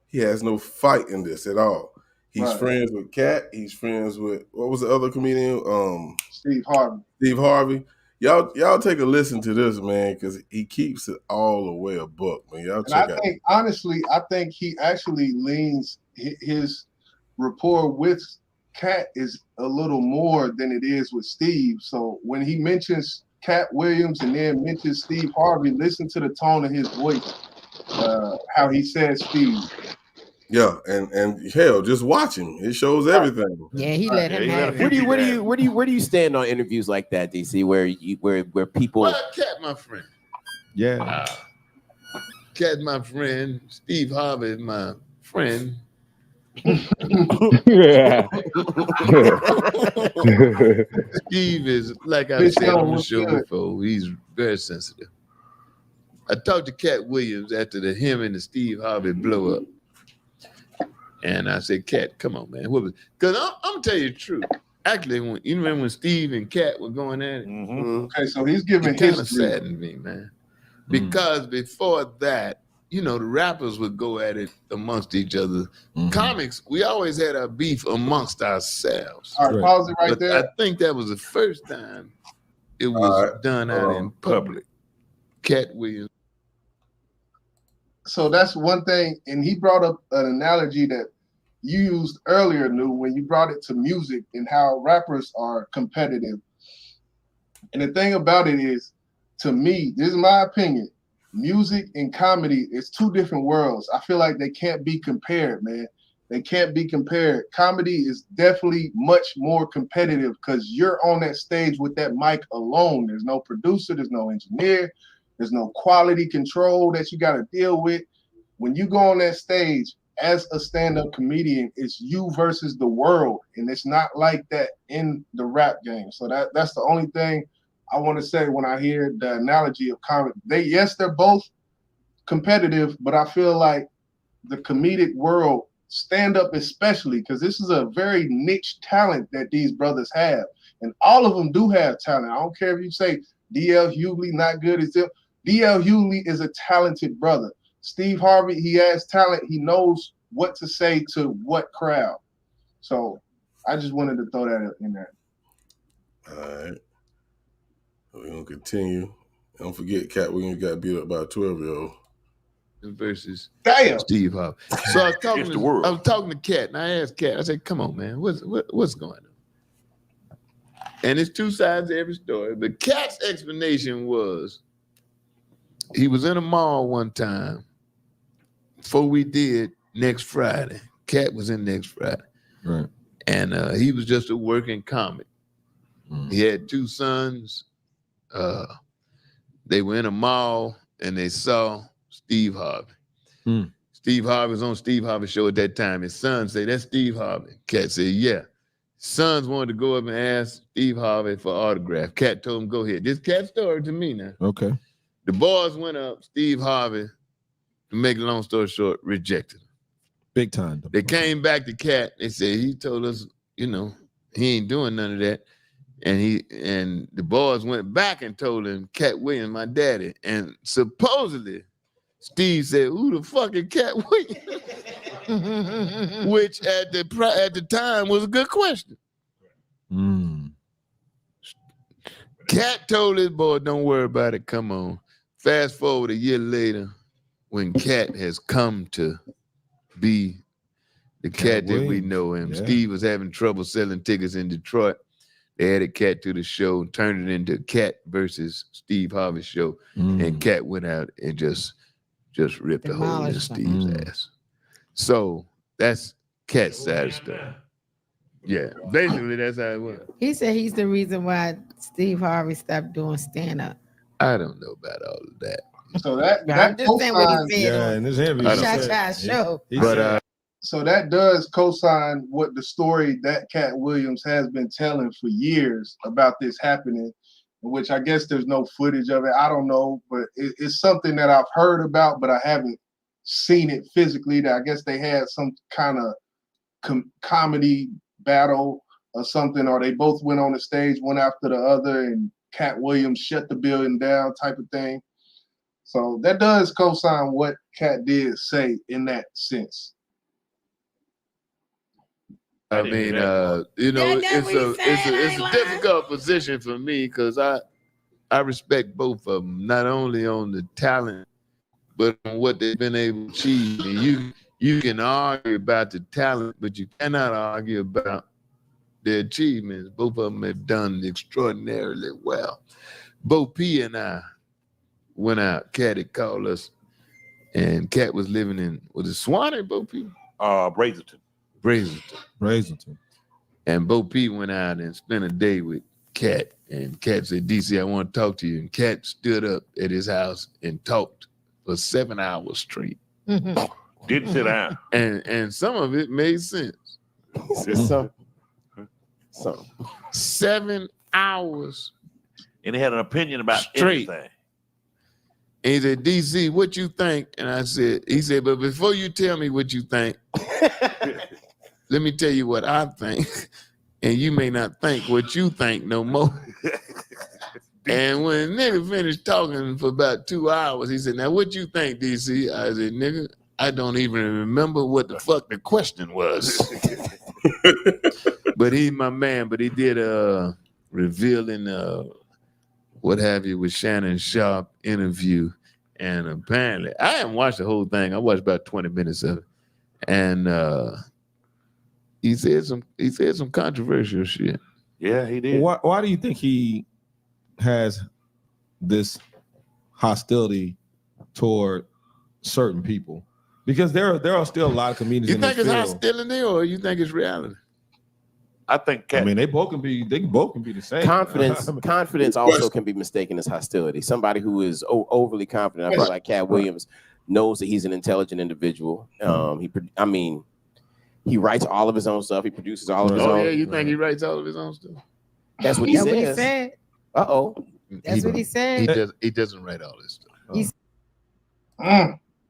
A: he has no fight in this at all. He's friends with Katt. He's friends with, what was the other comedian?
C: Steve Harvey.
A: Steve Harvey. Y'all take a listen to this, man, because he keeps it all the way a book, man. Y'all check out.
C: Honestly, I think he actually leans his rapport with Katt is a little more than it is with Steve. So when he mentions Katt Williams and then mentions Steve Harvey, listen to the tone of his voice, how he says Steve.
A: Yeah, and hell, just watch him. It shows everything.
J: Yeah, he let him have it.
K: Where do you stand on interviews like that, DC? Where people?
L: Well, Katt, my friend.
G: Yeah.
L: Katt, my friend. Steve Harvey is my friend.
F: Yeah.
L: Steve is, like I've said on the show before, he's very sensitive. I talked to Katt Williams after him and the Steve Harvey blow up. And I said, Katt, come on, man. Because I'm going to tell you the truth. Actually, when Steve and Katt were going at it,
C: okay, so he's giving
L: it kind of saddened me, man. Because before that, the rappers would go at it amongst each other. Comics, we always had our beef amongst ourselves.
C: All right, pause it right there.
L: I think that was the first time it was
A: right.
L: done out in public. Katt Williams.
C: So that's one thing, and he brought up an analogy that you used earlier, New, when you brought it to music and how rappers are competitive. And the thing about it is, to me, this is my opinion, music and comedy is two different worlds. I feel like they can't be compared, man. They can't be compared. Comedy is definitely much more competitive because you're on that stage with that mic alone. There's no producer, there's no engineer, there's no quality control that you got to deal with. When you go on that stage as a stand-up comedian, it's you versus the world, and it's not like that in the rap game. So that's the only thing I want to say when I hear the analogy of comedy. They're both competitive, but I feel like the comedic world, stand-up especially, because this is a very niche talent that these brothers have, and all of them do have talent. I don't care if you say D.L. Hughley not good as them. D.L. Hughley is a talented brother. Steve Harvey, he has talent. He knows what to say to what crowd. So I just wanted to throw that in there.
A: All right. We're going to continue. Don't forget, Katt Williams got beat up by a 12-year-old.
L: Versus
C: Damn.
L: Steve Harvey. So I was talking to Katt, and I asked Katt, I said, come on, man, what's going on? And it's two sides to every story. But Katt's explanation was, he was in a mall one time before we did Next Friday. Katt was in Next Friday.
J: Right.
L: And he was just a working comic. He had two sons. They were in a mall and they saw Steve Harvey. Steve Harvey was on Steve Harvey's show at that time. His son said, that's Steve Harvey. Katt said, yeah. Sons wanted to go up and ask Steve Harvey for autograph. Katt told him, go ahead. This Katt story to me now.
J: Okay.
L: The boys went up. Steve Harvey, to make a long story short, rejected him.
J: Big time.
L: They came back to Katt. They said, he told us, he ain't doing none of that. And the boys went back and told him, Katt Williams, my daddy. And supposedly, Steve said, who the fuck is Katt Williams? Which at the time was a good question. Katt told his boy, don't worry about it, come on. Fast forward a year later, when Katt has come to be the Katt that we know him. Yeah. Steve was having trouble selling tickets in Detroit. They added Katt to the show, turned it into Katt versus Steve Harvey show, and Katt went out and just ripped a hole in Steve's ass. So that's Katt's side of stuff. Yeah, basically that's how it was.
M: He said he's the reason why Steve Harvey stopped doing stand-up.
L: I don't know about all of that.
C: So that
M: I'm just saying what he said.
J: Yeah, in this interview,
M: show.
C: So that does co-sign what the story that Katt Williams has been telling for years about this happening, which I guess there's no footage of it. I don't know, but it's something that I've heard about, but I haven't seen it physically. That I guess they had some kind of comedy battle or something, or they both went on the stage one after the other, and Katt Williams shut the building down type of thing. So that does co-sign what Katt did say in that sense.
L: I mean, it's a difficult position for me because I respect both of them, not only on the talent, but on what they've been able to achieve. And you can argue about the talent, but you cannot argue about their achievements. Both of them have done extraordinarily well. Bo P and I went out. Katt had called us, and Katt was living in, was it Swanee, Bo P? Brazelton. And Bo P went out and spent a day with Katt. And Katt said, DC, I want to talk to you. And Katt stood up at his house and talked for 7 hours straight.
N: Didn't sit down.
L: And some of it made sense.
N: Some.
L: 7 hours.
N: And he had an opinion about
L: straight.
N: Everything.
L: And he said, DC, what you think? And he said, but before you tell me what you think, let me tell you what I think. And you may not think what you think no more. And when nigga finished talking for about 2 hours, he said, now what you think, DC? I said, nigga, I don't even remember what the fuck the question was. But he's my man, but he did a revealing what have you, with Shannon Sharp interview. And apparently, I haven't watched the whole thing. I watched about 20 minutes of it. And he said some controversial shit.
N: Yeah, he did.
J: Why do you think he has this hostility toward certain people? Because there are still a lot of comedians.
L: You
J: in
L: think
J: this
L: it's
J: field.
L: hostility or you think it's reality?
N: I think Katt.
J: I mean, they both can be the same.
K: Confidence also can be mistaken as hostility. Somebody who is overly confident, I feel like Katt Williams knows that he's an intelligent individual. He writes all of his own stuff. He produces all of his own.
L: Oh yeah, you think he writes all of his own stuff?
K: That's what he says.
M: What he said.
K: Uh-oh.
M: That's what he said.
L: He doesn't write all this stuff.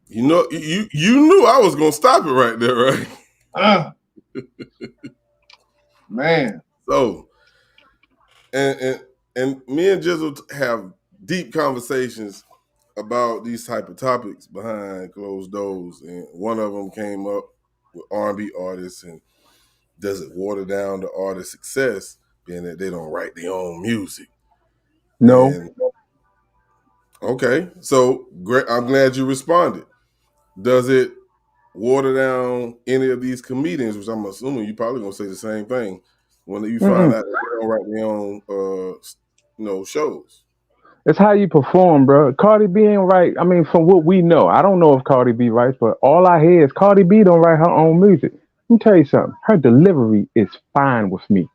A: You know, you knew I was gonna stop it right there, right?
C: Man.
A: So, and me and Jizzle have deep conversations about these type of topics behind closed doors, and one of them came up with R&B artists, and does it water down the artist's success being that they don't write their own music?
F: No.
A: And, okay, so great. I'm glad you responded. Does it water down any of these comedians, which I'm assuming you probably gonna say the same thing when you find out that they don't write their own shows?
F: It's how you perform, bro. Cardi B ain't right. I mean, from what we know, I don't know if Cardi B writes, but all I hear is Cardi B don't write her own music. Let me tell you something. Her delivery is fine with me.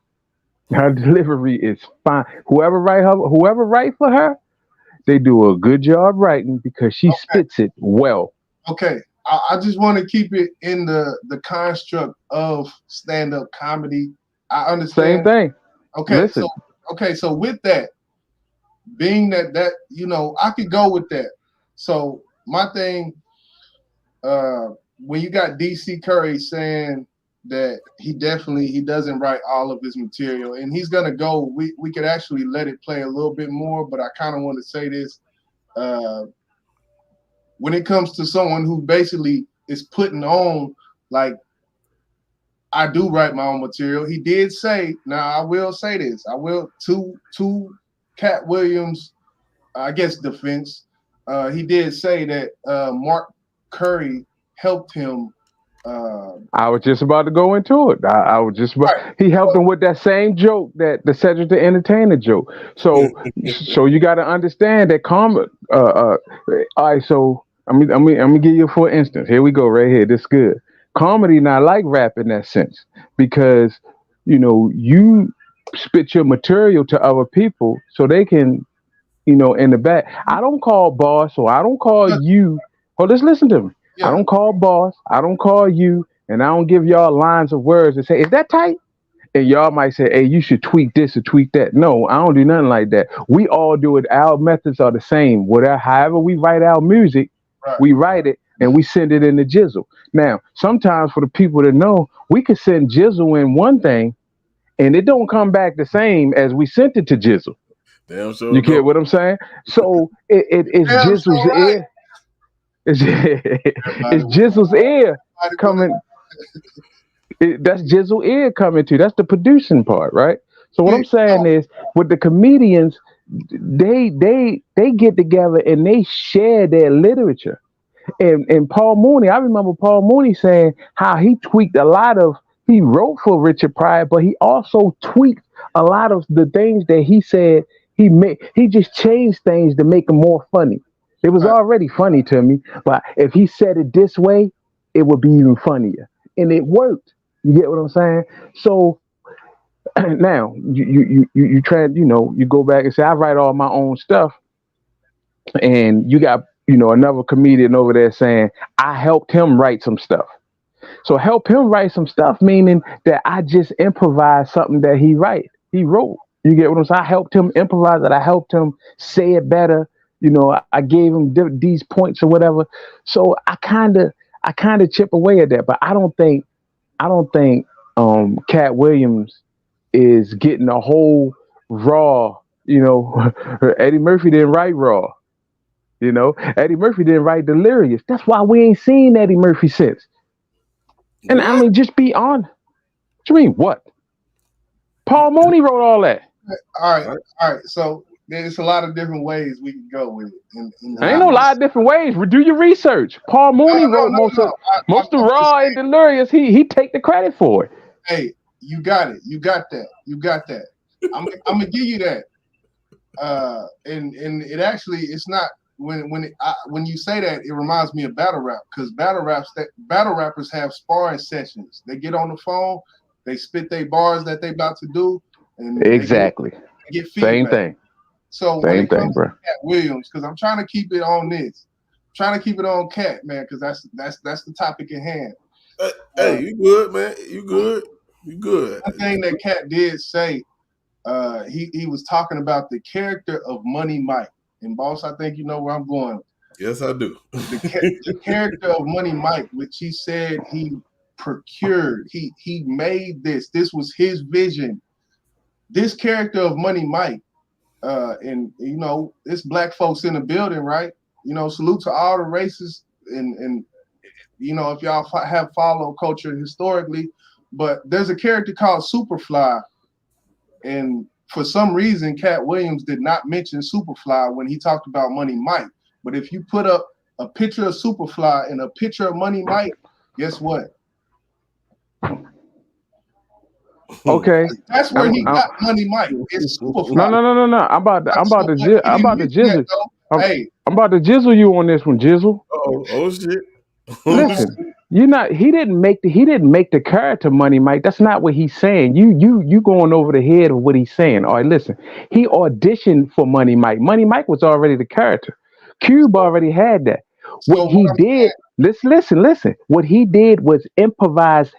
F: Her delivery is fine. Whoever write for her, they do a good job writing because she spits it well.
C: Okay. I just want to keep it in the construct of stand-up comedy. I understand.
F: Same thing.
C: Okay.
F: Listen.
C: So with that, being that I could go with that. So my thing, when you got DC Curry saying that he doesn't write all of his material, and he's gonna go, we could actually let it play a little bit more, but I kind of want to say this. When it comes to someone who basically is putting on, like, I do write my own material. He did say, now I will say this, to Katt Williams, I guess, defense, he did say that Mark Curry helped him.
F: I was just about to go into it. I was just about, he helped him with that same joke, that the Cedric the Entertainer joke. So you got to understand that all right, so I'm gonna give you for instance. Here we go, right here. This is good. Comedy not like rap in that sense, because you spit your material to other people so they can, in the back. I don't call boss, or I don't call you. Well, just listen to me. Yeah. I don't call boss. I don't call you, and I don't give y'all lines of words and say, "Is that tight?" And y'all might say, "Hey, you should tweak this or tweak that." No, I don't do nothing like that. We all do it. Our methods are the same. However we write our music, we write it and we send it in the Jizzle. Now, sometimes for the people that know, we could send Jizzle in one thing, and it don't come back the same as we sent it to Jizzle.
A: Damn sure.
F: You get what I'm saying? So it's Jizzle's ear. It's Jizzle's ear coming. That's Jizzle's ear coming to. That's the producing part, right? So what I'm saying is, with the comedians, they get together and they share their literature. And Paul Mooney, I remember Paul Mooney saying how he tweaked a lot of. He wrote for Richard Pryor, but he also tweaked a lot of the things that he said. He just changed things to make them more funny. It was already funny to me, but if he said it this way, it would be even funnier, and it worked. You get what I'm saying? So now you try, you go back and say, I write all my own stuff, and you got another comedian over there saying I helped him write some stuff. So help him write some stuff, meaning that I just improvised something that he wrote. You get what I'm saying? I helped him improvise it. I helped him say it better. I gave him these points or whatever. So I kind of chip away at that, but I don't think Katt Williams is getting a whole Raw. Eddie Murphy didn't write Raw. Eddie Murphy didn't write Delirious. That's why we ain't seen Eddie Murphy since. And I mean, just be honest. What you mean? What? Paul Mooney wrote all that.
C: All right. So There's a lot of different ways we can go with it.
F: Ain't no lot of different ways. Do your research. Paul Mooney wrote most of Raw and Delirious. He take the credit for it.
C: Hey, you got it. You got that. I'm gonna give you that. And it actually, it's not when you say that, it reminds me of battle rap, because battle rappers have sparring sessions. They get on the phone, they spit their bars that they about to do, and
F: exactly
C: they get feedback.
F: Same thing.
C: So when it comes to Katt Williams, because I'm trying to keep it on this, trying to keep it on Katt, man, because that's the topic at hand.
A: Hey, you good, man? You good?
C: One thing that Katt did say, he was talking about the character of Money Mike. And boss, I think you know where I'm going.
A: Yes, I do.
C: The character of Money Mike, which he said he procured, he made this. This was his vision. This character of Money Mike, and you know, it's black folks in the building, right? You know, salute to all the races, and you know, if y'all have followed culture historically, but there's a character called Superfly, and for some reason, Katt Williams did not mention Superfly when he talked about Money Mike. But if you put up a picture of Superfly and a picture of Money Mike, guess what?
F: Okay,
C: that's where he got Money Mike. It's Superfly.
F: No. I'm about to jizzle.
C: Hey,
F: I'm about to jizzle you on this one, Jizzle.
A: Oh shit.
F: Listen, he didn't make the character Money Mike. That's not what he's saying. You going over the head of what he's saying. All right, listen. He auditioned for Money Mike. Money Mike was already the character. Cube already had that. What he did, listen. What he did was improvise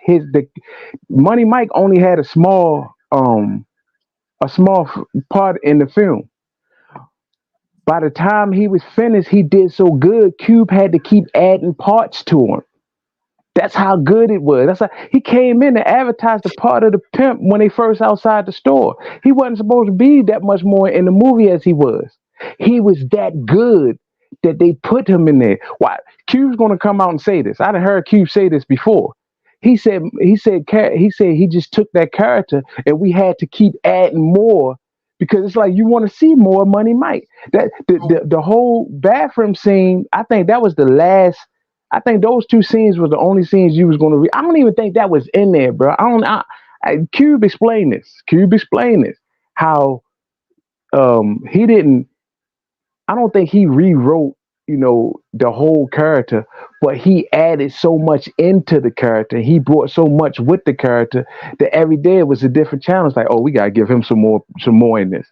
F: Money Mike only had a small part in the film. By the time he was finished, he did so good, Cube had to keep adding parts to him. That's how good it was. That's how he came in to advertise the part of the pimp when they first outside the store. He wasn't supposed to be that much more in the movie as he was. He was that good that they put him in there. Why? Cube's gonna come out and say this. I'd heard Cube say this before. He said he just took that character and we had to keep adding more. Because it's like you want to see more Money Mike. That the whole bathroom scene, I think that was the last. I think those two scenes were the only scenes you was going to read. I don't even think that was in there, bro. Cube explained this. How he didn't. I don't think he rewrote, the whole character, but he added so much into the character. He brought so much with the character that every day it was a different challenge. Like, oh, we gotta give him some more in this.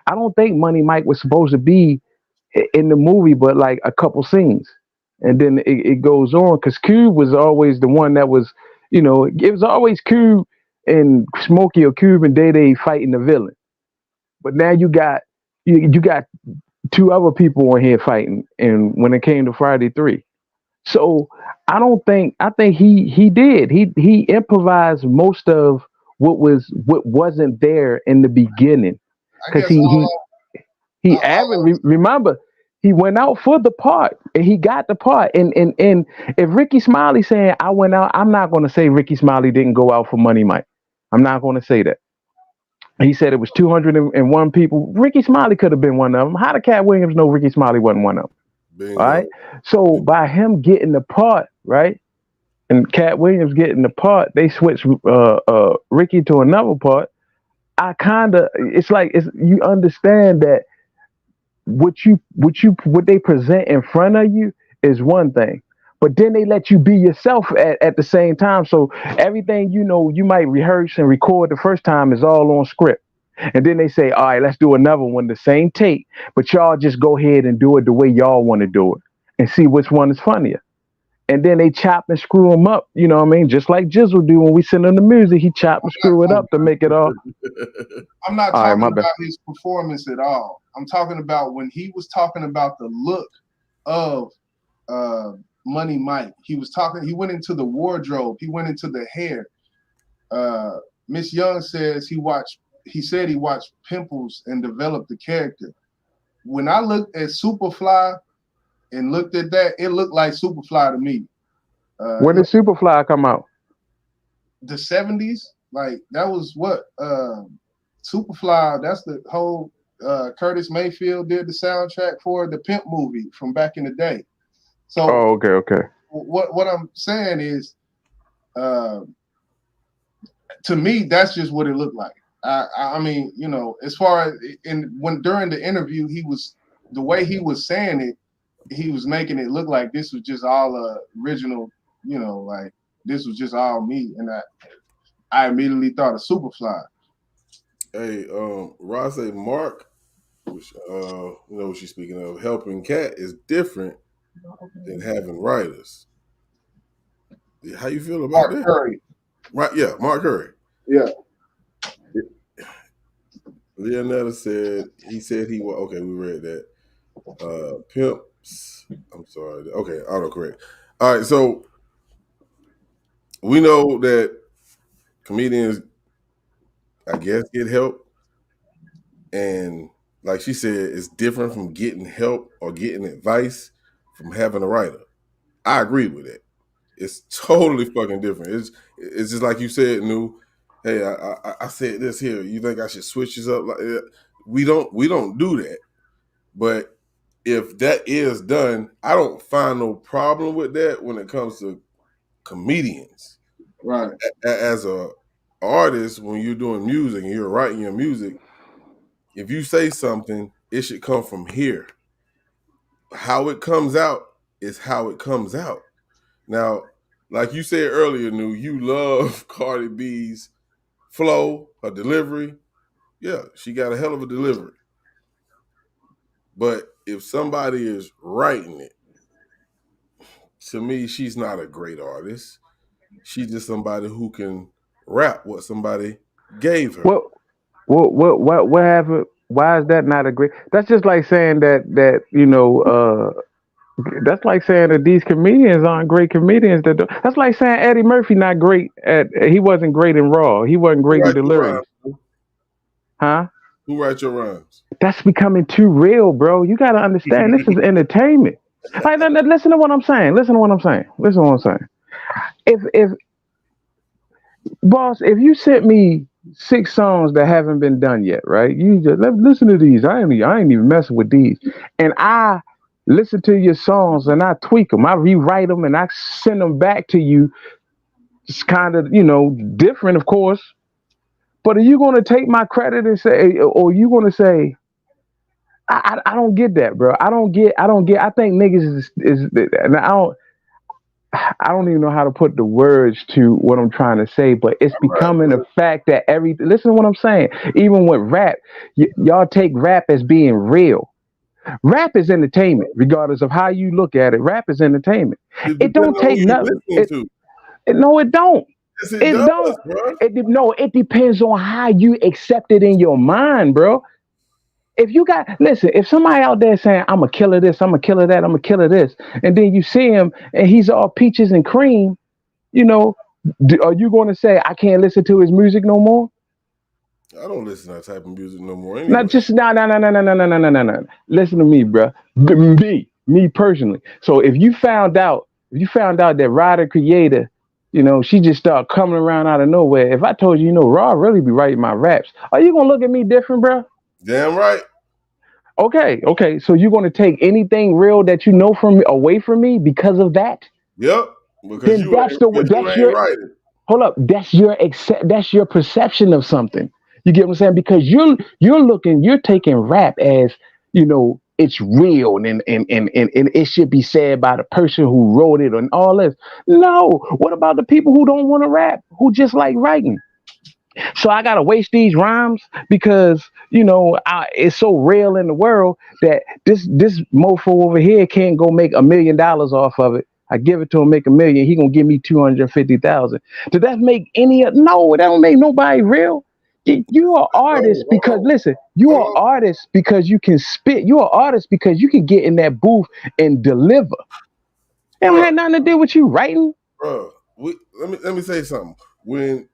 F: I don't think Money Mike was supposed to be in the movie, but like a couple scenes, and then it goes on because Cube was always the one that was, it was always Cube and Smokey or Cube and Day fighting the villain. But now you got two other people on here fighting, and when it came to Friday 3. So I think he improvised most of what wasn't there in the beginning, because remember, he went out for the part and he got the part, and if Ricky Smiley saying I went out, I'm not going to say Ricky Smiley didn't go out for Money Mike. I'm not going to say that. He said it was 201 people. Ricky Smiley could have been one of them. How did Katt Williams know Ricky Smiley wasn't one of them? All right. So by him getting the part, right, and Katt Williams getting the part, they switched Ricky to another part. You understand that what they present in front of you is one thing, but then they let you be yourself at the same time. So everything you might rehearse and record the first time is all on script. And then they say, all right, let's do another one, the same take, but y'all just go ahead and do it the way y'all want to do it and see which one is funnier. And then they chop and screw them up, you know what I mean? Just like Jizzle do when we send him the music, he chop and screw it up to make it all.
C: I'm not talking about his performance at all. I'm talking about when he was talking about the look of Money Mike. He went into the wardrobe, he went into the hair. Miss Young says he said he watched Pimples and developed the character. When I looked at Superfly and looked at that, it looked like Superfly to me.
F: When did Superfly come out?
C: The 70s. Like that was what Superfly. That's the whole Curtis Mayfield did the soundtrack for the Pimp movie from back in the day. So,
F: okay.
C: What I'm saying is, to me, that's just what it looked like. I mean, you know, as far as during the interview, the way he was saying it, he was making it look like this was just all original, you know, like this was just all me, and I immediately thought of Superfly.
A: Hey, Ross say Mark, which you know what she's speaking of, helping Katt is different than having writers. How you feel about that?
C: Curry.
A: Right, yeah, Mark Curry.
C: Yeah.
A: Leonetta said he was okay. We read that. Pimps. I'm sorry. Okay, autocorrect. All right, so we know that comedians, I guess, get help, and like she said, it's different from getting help or getting advice from having a writer. I agree with that. It's totally fucking different. It's just like you said, Nu. Hey, I said this here. You think I should switch this up? Like, we don't do that. But if that is done, I don't find no problem with that when it comes to comedians.
C: Right.
A: As a artist, when you're doing music and you're writing your music, if you say something, it should come from here. How it comes out is how it comes out. Now, like you said earlier, Nu, you love Cardi B's flow, her delivery. Yeah, she got a hell of a delivery. But if somebody is writing it, to me, she's not a great artist. She's just somebody who can rap what somebody gave her.
F: What happened? Why is that not a great? That's just like saying that you know. That's like saying that these comedians aren't great comedians. That's like saying Eddie Murphy not great at. He wasn't great in Raw. He wasn't great in Delirious. Huh?
A: Who writes your rhymes?
F: That's becoming too real, bro. You got to understand. This is entertainment. Like, listen to what I'm saying. Listen to what I'm saying. If boss, if you sent me 6 songs that haven't been done yet, right? You just listen to these. I ain't even messing with these, and I listen to your songs and I tweak them, I rewrite them, and I send them back to you. It's kind of, you know, different, of course. But are you going to take my credit and say, or are you going to say, I don't get that, bro. I don't get. I think niggas is and I don't even know how to put the words to what I'm trying to say, but it's becoming a fact that listen to what I'm saying. Even with rap, y'all take rap as being real. Rap is entertainment, regardless of how you look at it. Rap is entertainment. It don't take nothing. No, it don't.
A: Yes, it does, bro.
F: No, it depends on how you accept it in your mind, bro. If you if somebody out there saying, I'm a killer this, I'm a killer that, I'm a killer this, and then you see him and he's all peaches and cream, you know, are you going to say, I can't listen to his music no more?
A: I don't listen to that type of music no more. Anyway.
F: No. Listen to me, bro. Me personally. So if you found out that Ryder Creator, you know, she just started coming around out of nowhere. If I told you, you know, Raw really be writing my raps, are you gonna look at me different, bro?
A: Damn right.
F: Okay. So you're gonna take anything real that you know from away from me because of that?
A: Yep. Because you ain't writing.
F: Hold up. That's your perception of something. You get what I'm saying? Because you're taking rap as, you know, it's real and it should be said by the person who wrote it and all this. No. What about the people who don't want to rap, who just like writing? So I gotta waste these rhymes because, you know, it's so real in the world that this mofo over here can't go make $1 million off of it. I give it to him, make $1 million. He gonna give me 250,000. Did that make no? That don't make nobody real. You are artist because listen, you are artist because you can spit. You are artist because you can get in that booth and deliver. It don't have nothing to do with you writing.
A: Bro, let me say something. When,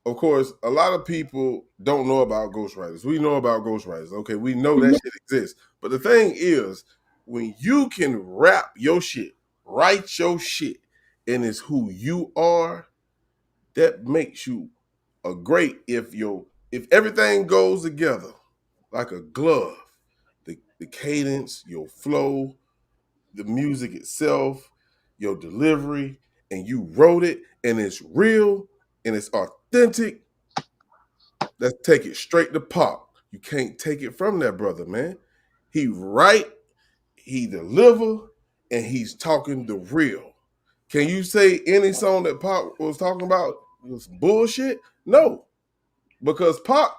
A: of course, a lot of people don't know about ghostwriters. We know about ghostwriters. Okay, we know that shit exists. But the thing is, when you can rap your shit, write your shit, and it's who you are, that makes you a great. If everything goes together, like a glove. The cadence, your flow, the music itself, your delivery, and you wrote it, and it's real and it's authentic. Let's take it straight to Pac. You can't take it from that brother, man. He write, he deliver, and he's talking the real. Can you say any song that Pac was talking about was bullshit? No, because Pac,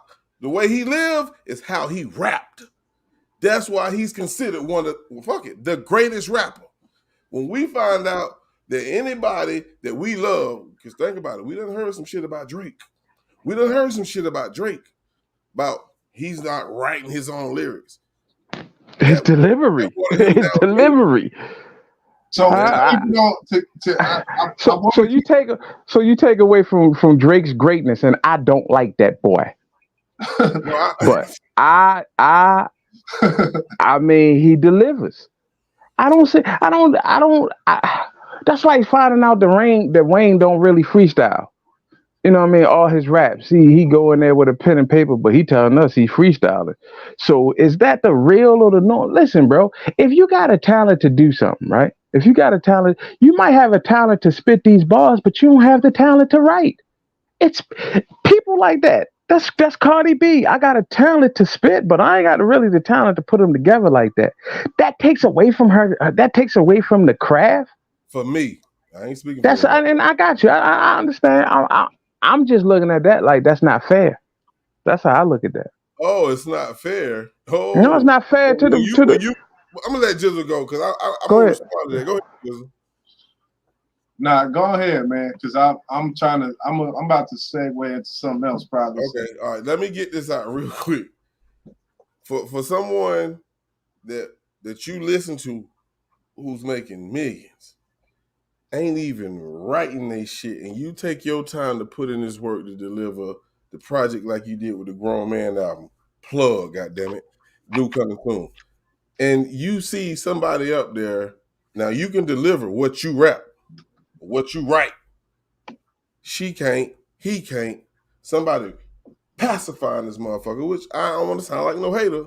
A: the way he lived is how he rapped. That's why he's considered one of the greatest rapper. When we find out that anybody that we love, because think about it, we done heard some shit about Drake. We done heard some shit about Drake about he's not writing his own lyrics.
F: His delivery. His delivery.
C: So
F: so you take away from Drake's greatness, and I don't like that boy. But I mean, he delivers. That's why he's finding out that Wayne don't really freestyle. You know what I mean? All his raps. He go in there with a pen and paper, but he telling us he freestyling. So is that the real or the no? Listen, bro, if you got a talent to do something, right? If you got a talent, you might have a talent to spit these bars, but you don't have the talent to write. It's people like that. That's Cardi B. I got a talent to spit, but I ain't got really the talent to put them together like that. That takes away from her. That takes away from the craft.
A: For me, I ain't speaking.
F: And I got you. I understand. I'm just looking at that like that's not fair. That's how I look at that.
A: Oh, it's not fair. Oh,
F: no, it's not fair to the.
A: I'm gonna let Jizzle go because I'm
F: gonna
A: respond to that. Go ahead, Jizzle.
C: Nah, go ahead, man, because I'm about to segue into something else probably.
A: Okay, all right. Let me get this out real quick. For someone that you listen to who's making millions, ain't even writing they shit, and you take your time to put in this work to deliver the project like you did with the Grown Man album. Plug, goddammit. New coming soon. And you see somebody up there, now you can deliver what you rap, what you write. She can't, he can't. Somebody pacifying this motherfucker, which I don't want to sound like no hater,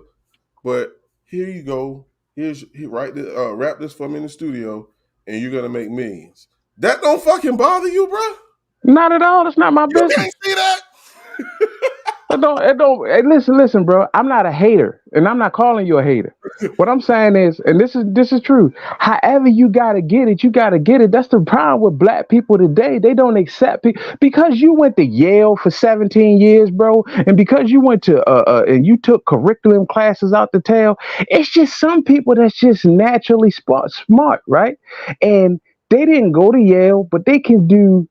A: but here you go. Rap this for me in the studio, and you're gonna make millions. That don't fucking bother you, bro?
F: Not at all. That's not my business.
A: You can't see that?
F: It don't. Hey, listen, bro. I'm not a hater, and I'm not calling you a hater. What I'm saying is, and this is true. However you gotta get it, you gotta get it. That's the problem with black people today. They don't accept it because you went to Yale for 17 years, bro, and because you went to and you took curriculum classes out the tail. It's just some people that's just naturally smart, right? And they didn't go to Yale, but they can do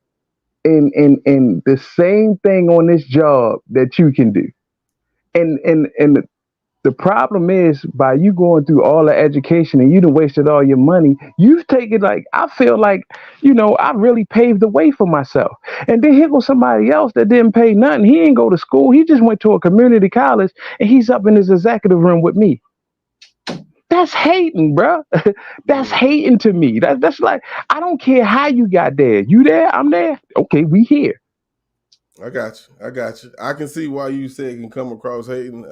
F: in the same thing on this job that you can do. And the problem is by you going through all the education and you done wasted all your money, you've taken I feel like, I really paved the way for myself. And then here goes somebody else that didn't pay nothing. He didn't go to school. He just went to a community college and he's up in his executive room with me. That's hating, bro. That's hating to me. That's like, I don't care how you got there. You there? I'm there. Okay, we here.
A: I got you. I can see why you say it can come across hating,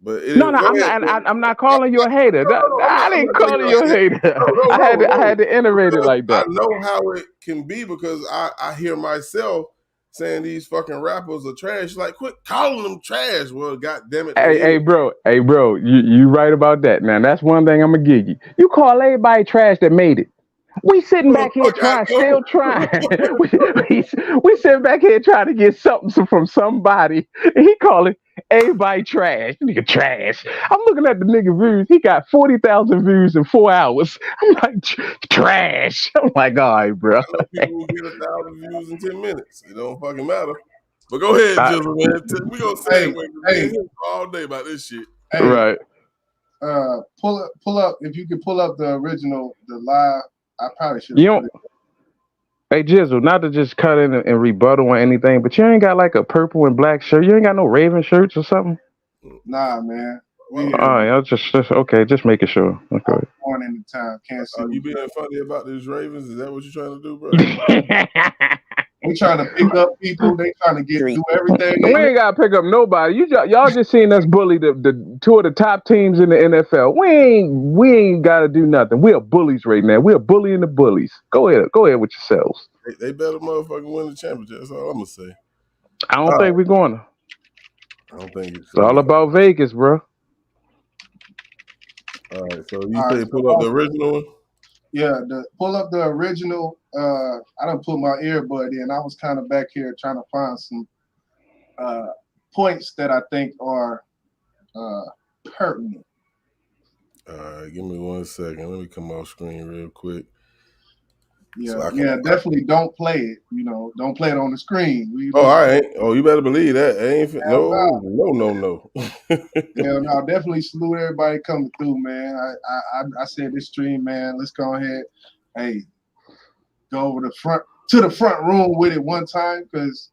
A: But
F: I'm not calling you a hater. I didn't call you a hater. I had to iterate it like that.
A: I know how it can be because I hear myself saying these fucking rappers are trash. Like, quit calling them trash. Well, goddamn it.
F: Hey, bro, you right about that. Now, that's one thing I'm gonna give you. You call everybody trash that made it. We sitting back here still trying. we sitting back here trying to get something from somebody. And he calling everybody trash. Nigga trash. I'm looking at the nigga views. He got 40,000 views in 4 hours. I'm like, trash. I'm like, all right, bro.
A: People get 1,000 views in 10 minutes. It don't fucking matter. But go ahead, Jizzle, man. We gonna say all day about this shit.
C: Hey,
F: right.
C: Pull up. If you could pull up the original, the live. I probably should.
F: Hey Jizzle, not to just cut in and rebuttal on anything, but you ain't got like a purple and black shirt. You ain't got no Raven shirts or something.
C: Nah, man.
F: All right, I'll just okay, just making sure. Okay.
C: Born in the town, can't see.
A: You being funny about these Ravens? Is that what you're trying to do, bro?
C: They trying to pick up people. They trying to do everything.
F: We ain't gotta pick up nobody. Y'all just seen us bully the two of the top teams in the NFL. We ain't gotta do nothing. We are bullies right now. We are bullying the bullies. Go ahead with yourselves.
A: They better motherfucking win the championship. That's all I'm gonna say.
F: I don't think we're gonna.
A: I don't think
F: it's all about Vegas, bro.
A: All right, so you say pull up the original one?
C: Yeah, pull up the original. I done put my earbud in. I was kind of back here trying to find some points that I think are pertinent.
A: All right, give me 1 second. Let me come off screen real quick.
C: Yeah, definitely don't play it. Don't play it on the screen.
A: All right. Oh, you better believe that. No.
C: Hell no, definitely salute everybody coming through, man. I said this stream, man. Let's go ahead. Hey, go over to the front room with it one time, because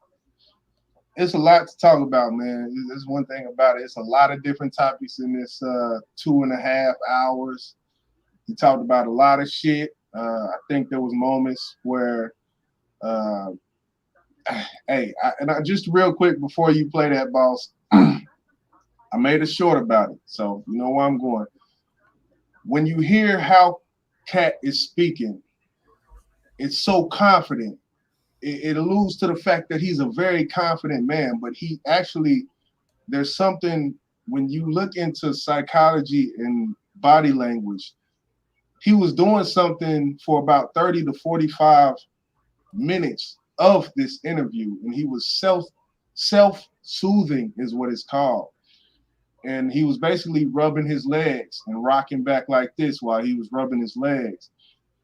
C: it's a lot to talk about, man. There's one thing about it. It's a lot of different topics in this 2.5 hours. He talked about a lot of shit. I think there was moments where, just real quick before you play that, boss, I made a short about it, so you know where I'm going. When you hear how Katt is speaking, it's so confident. It alludes to the fact that he's a very confident man, but he actually, there's something, when you look into psychology and body language, he was doing something for about 30 to 45 minutes of this interview, and he was self-soothing is what it's called. And he was basically rubbing his legs and rocking back like this while he was rubbing his legs.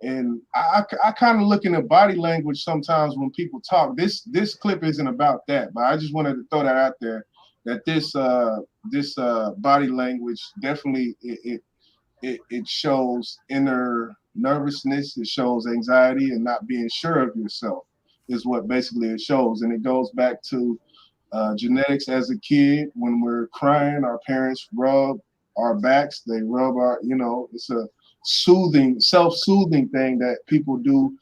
C: And I kind of look into body language sometimes when people talk. This clip isn't about that, but I just wanted to throw that out there, that this body language definitely it shows inner nervousness, it shows anxiety and not being sure of yourself is what basically it shows. And it goes back to genetics as a kid. When we're crying, our parents rub our backs, they rub our, it's a soothing, self-soothing thing that people do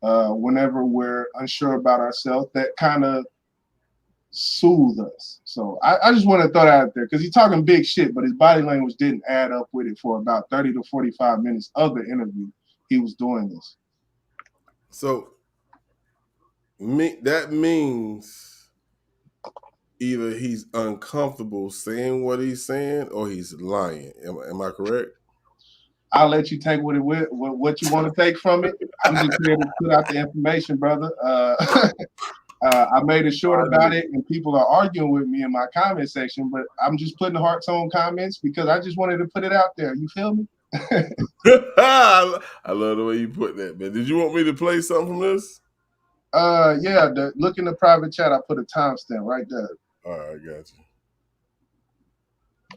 C: whenever we're unsure about ourselves, that kind of soothe us. So I just want to throw that out there, because he's talking big shit, but his body language didn't add up with it for about 30 to 45 minutes of the interview. He was doing this.
A: So that means either he's uncomfortable saying what he's saying or he's lying. Am I correct?
C: I'll let you take what you want to take from it. I'm just here to put out the information, brother. I made a short about it, and people are arguing with me in my comment section, but I'm just putting hearts on comments because I just wanted to put it out there. You feel me?
A: I love the way you put that, man. Did you want me to play something from this?
C: Yeah. Look in the private chat. I put a timestamp right there.
A: All right, got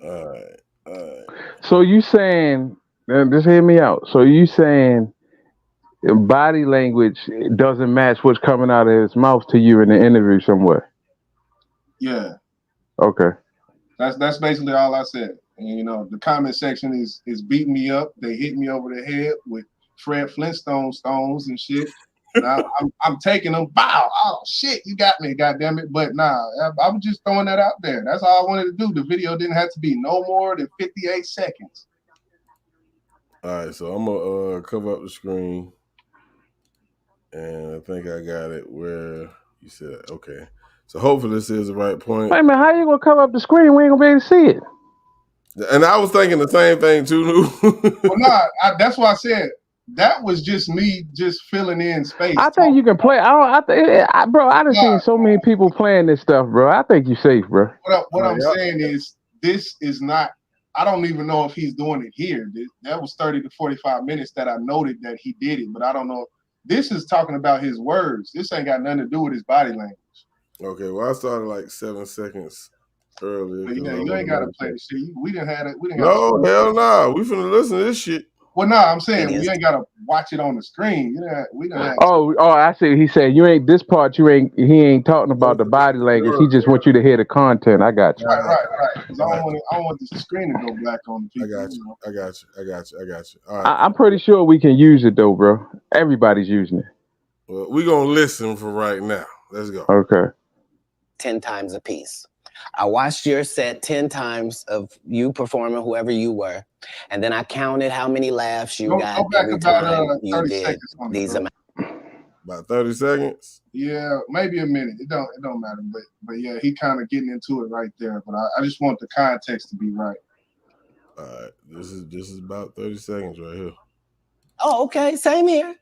A: you. All right.
F: So you saying, just hear me out. So you saying body language doesn't match what's coming out of his mouth to you in the interview somewhere?
C: Yeah.
F: Okay.
C: That's basically all I said. And the comment section is beating me up. They hit me over the head with Fred Flintstone stones and shit. Now I'm taking them. Bow. Oh shit, you got me, goddamn it. But nah, I was just throwing that out there. That's all I wanted to do. The video didn't have to be no more than 58 seconds.
A: All right, so I'm gonna cover up the screen, and I think I got it where you said okay. So hopefully this is the right point.
F: Wait a minute, how you gonna cover up the screen? We ain't gonna be able to see it.
A: And I was thinking the same thing too, Lou.
C: Well, nah, that's why I said that was just me just filling in space.
F: I think you can play. Bro, I done seen so many people playing this stuff, bro. I think you're safe, bro.
C: What I'm saying is, this is not. I don't even know if he's doing it here. That was 30 to 45 minutes that I noted that he did it, but I don't know. This is talking about his words. This ain't got nothing to do with his body language.
A: Okay, well, I started like 7 seconds earlier.
C: But yeah, you ain't got to play the shit. We didn't have it.
A: No, hell nah. We finna listen to this shit.
C: Well, no, I'm saying we ain't got to watch it on the screen. We don't have.
F: Oh, I see. He said you ain't this part. He ain't talking about the body language. He just wants you to hear the content. I got you.
C: Right. Because I don't want the screen to go black on the people.
A: I got you. All right.
F: I'm pretty sure we can use it though, bro. Everybody's using it.
A: Well, we're gonna listen for right now. Let's go.
F: Okay.
O: 10 times a piece. I watched your set 10 times of you performing whoever you were, and then I counted how many laughs you got every time you did these amounts.
A: About 30 seconds.
C: Yeah, maybe a minute. It don't matter, but yeah, he kind of getting into it right there. But I just want the context to be right.
A: All right, this is about 30 seconds right here.
O: Oh, okay. Same here.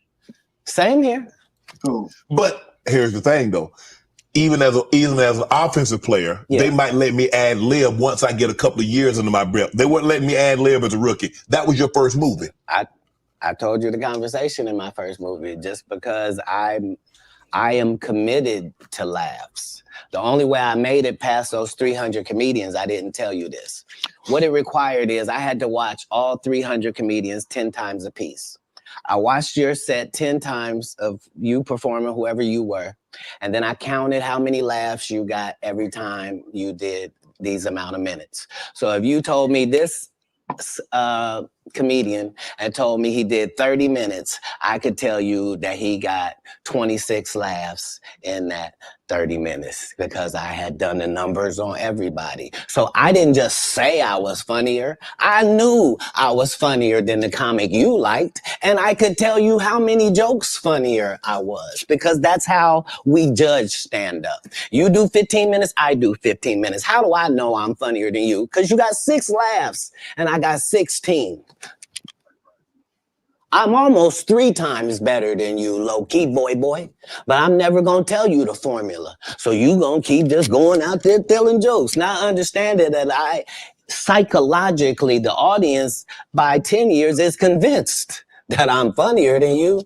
O: Same here.
C: Cool.
P: But here's the thing, though. Even as an offensive player, they might let me ad lib once I get a couple of years under my belt. They wouldn't let me ad lib as a rookie. That was your first movie.
O: I told you the conversation in my first movie, just because I am committed to laughs. The only way I made it past those 300 comedians, I didn't tell you this. What it required is I had to watch all 300 comedians 10 times a piece. I watched your set 10 times of you performing whoever you were, and then I counted how many laughs you got every time you did these amount of minutes. So if you told me this comedian and told me he did 30 minutes, I could tell you that he got 26 laughs in that 30 minutes because I had done the numbers on everybody. So I didn't just say I was funnier. I knew I was funnier than the comic you liked, and I could tell you how many jokes funnier I was, because that's how we judge stand-up. You do 15 minutes, I do 15 minutes. How do I know I'm funnier than you? Because you got 6 laughs and I got 16. I'm almost 3 times better than you, low-key boy, but I'm never gonna tell you the formula. So you gonna keep just going out there telling jokes, not understanding that psychologically, the audience by 10 years is convinced that I'm funnier than you.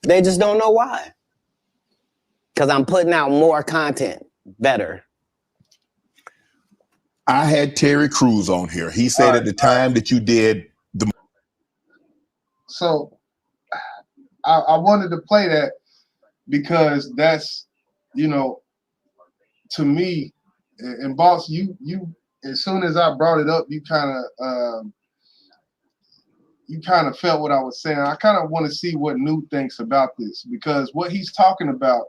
O: They just don't know why. Because I'm putting out more content, better.
P: I had Terry Crews on here. He said at the time that you did the...
C: So I wanted to play that because that's, to me, and boss, you as soon as I brought it up, you kind of felt what I was saying. I kind of want to see what New thinks about this, because what he's talking about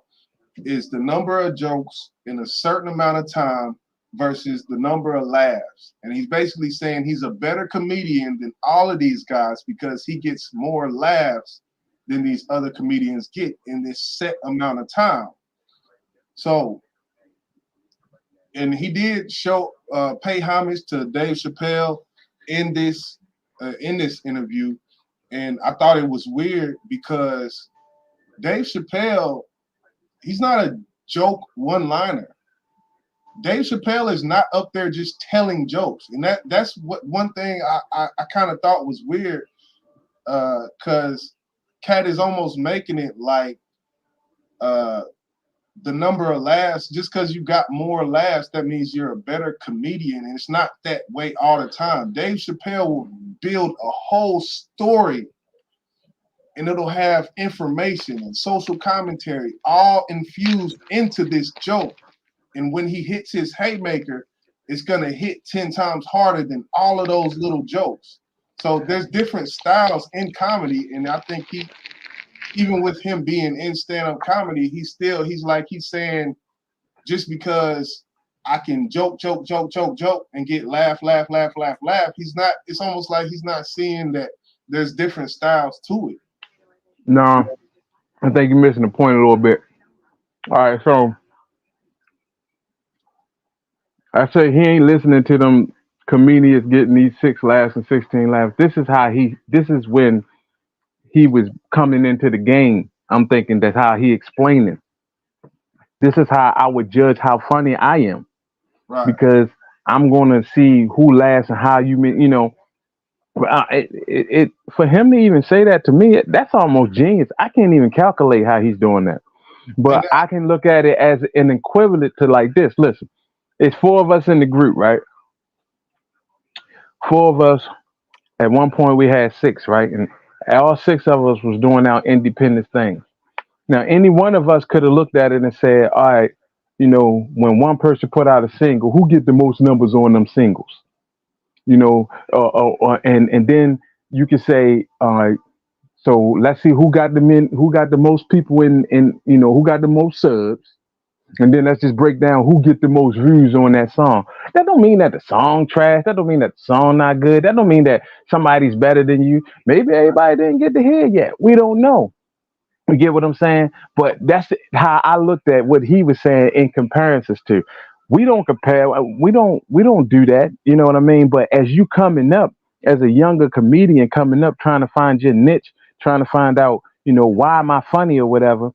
C: is the number of jokes in a certain amount of time versus the number of laughs. And he's basically saying he's a better comedian than all of these guys because he gets more laughs than these other comedians get in this set amount of time. So, and he did pay homage to Dave Chappelle in this interview. And I thought it was weird because Dave Chappelle, he's not a joke one-liner. Dave Chappelle is not up there just telling jokes. And that's what one thing I kind of thought was weird, because Katt is almost making it like the number of laughs, just because you got more laughs, that means you're a better comedian. And it's not that way all the time. Dave Chappelle will build a whole story, and it'll have information and social commentary all infused into this joke. And when he hits his haymaker, it's gonna hit 10 times harder than all of those little jokes. So there's different styles in comedy, and I think even with him being in stand-up comedy, he's saying, just because I can joke and get laugh, he's not, it's almost like he's not seeing that there's different styles to it.
F: No, I think you're missing the point a little bit. All right, so I say he ain't listening to them comedians getting these 6 laughs and 16 laughs. This is when he was coming into the game. I'm thinking that's how he explained it. This is how I would judge how funny I am. Right. Because I'm going to see who laughs and how you mean, for him to even say that to me, that's almost genius. I can't even calculate how he's doing that. But I can look at it as an equivalent to like this. Listen, it's 4 of us in the group, right? 4 of us. At one point we had 6, right? And all 6 of us was doing our independent thing. Now, any one of us could have looked at it and said, all right, when one person put out a single, who get the most numbers on them singles? And then you could say, all right, So let's see who got the most people in who got the most subs. And then let's just break down who get the most views on that song. That don't mean that the song trash. That don't mean that the song not good. That don't mean that somebody's better than you. Maybe everybody didn't get to hear it yet. We don't know. You get what I'm saying? But that's how I looked at what he was saying in comparisons to. We don't compare. We don't do that. You know what I mean? But as you coming up, as a younger comedian coming up, trying to find your niche, trying to find out, why am I funny or whatever.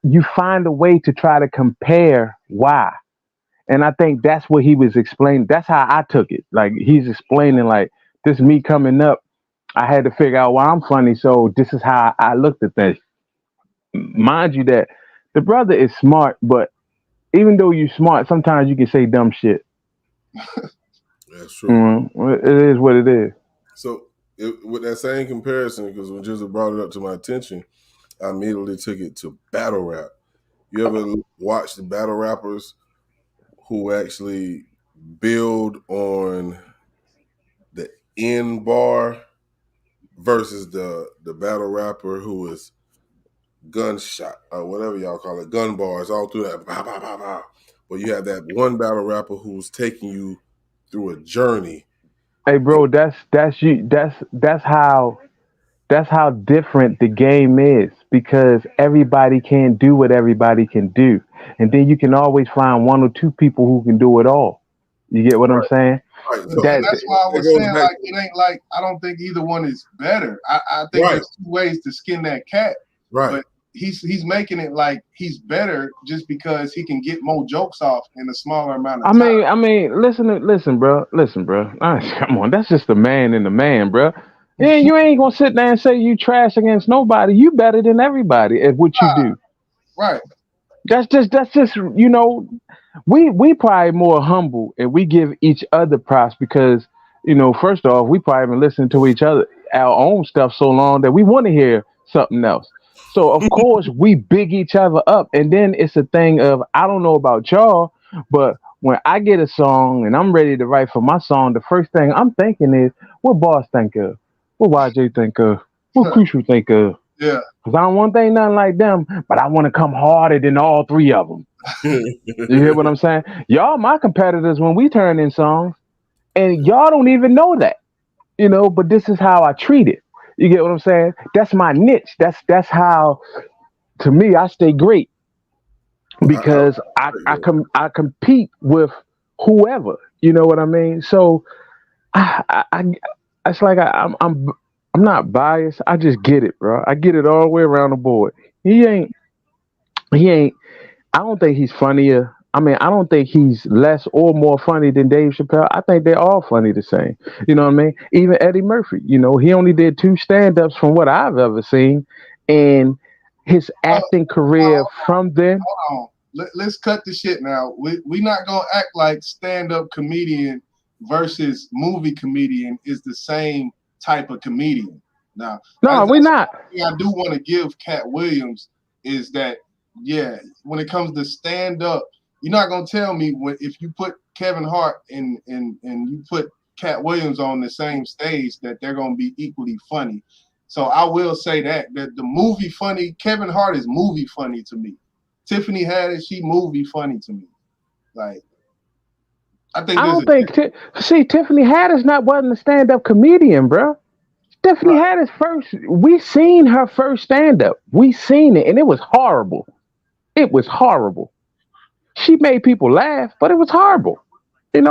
F: You find a way to try to compare why. And I think that's what he was explaining. That's how I took it. Like he's explaining, like, this me coming up, I had to figure out why I'm funny. So this is how I looked at things. Mind you that the brother is smart, but even though you're smart, sometimes you can say dumb shit.
A: That's true.
F: It is what it is.
A: So with that same comparison, because when Jizzle brought it up to my attention, I immediately took it to battle rap. You ever watch the battle rappers who actually build on the end bar versus the battle rapper who is gunshot or whatever y'all call it, gun bars all through that, bah, bah, bah, bah. But you have that one battle rapper who's taking you through a journey.
F: Hey, bro, that's how different the game is, because everybody can't do what everybody can do, and then you can always find one or two people who can do it all. You get what I'm saying?
C: Right. So that's why I was saying, like, it ain't like I don't think either one is better. I think there's two ways to skin that cat.
A: Right.
C: But he's making it like he's better just because he can get more jokes off in a smaller amount of time.
F: I mean, listen, bro. Come on, that's just the man in the man, bro. Yeah, you ain't gonna sit there and say you trash against nobody. You better than everybody at what you do.
C: Right.
F: That's just we probably more humble and we give each other props because first off, we probably been listening to each other our own stuff so long that we want to hear something else. So of course we big each other up, and then it's a thing of, I don't know about y'all, but when I get a song and I'm ready to write for my song, the first thing I'm thinking is, what Boss think of? What YJ think of? What Crucial think of?
C: Yeah.
F: Because I don't want to think nothing like them, but I want to come harder than all three of them. You hear what I'm saying? Y'all my competitors when we turn in songs, and y'all don't even know that. But this is how I treat it. You get what I'm saying? That's my niche. That's how, to me, I stay great. Because I compete with whoever. You know what I mean? So it's like I'm not biased. I just get it, bro. I get it all the way around the board. He ain't. I don't think he's funnier. I mean, I don't think he's less or more funny than Dave Chappelle. I think they're all funny the same. You know what I mean? Even Eddie Murphy. He only did 2 stand-ups from what I've ever seen, and his acting career from then.
C: Hold on. Let's cut the shit now. We not gonna act like stand-up comedian versus movie comedian is the same type of comedian. Now,
F: no, we're not.
C: I do want to give Katt Williams is that, yeah, when it comes to stand-up, you're not gonna tell me if you put Kevin Hart and you put Katt Williams on the same stage that they're gonna be equally funny. So I will say that the movie funny, Kevin Hart is movie funny to me. Tiffany Haddish, she movie funny to me. Like,
F: Tiffany Haddish wasn't a stand-up comedian, bro. Tiffany Haddish we seen her first stand-up. We seen it, and it was horrible. It was horrible. She made people laugh, but it was horrible. It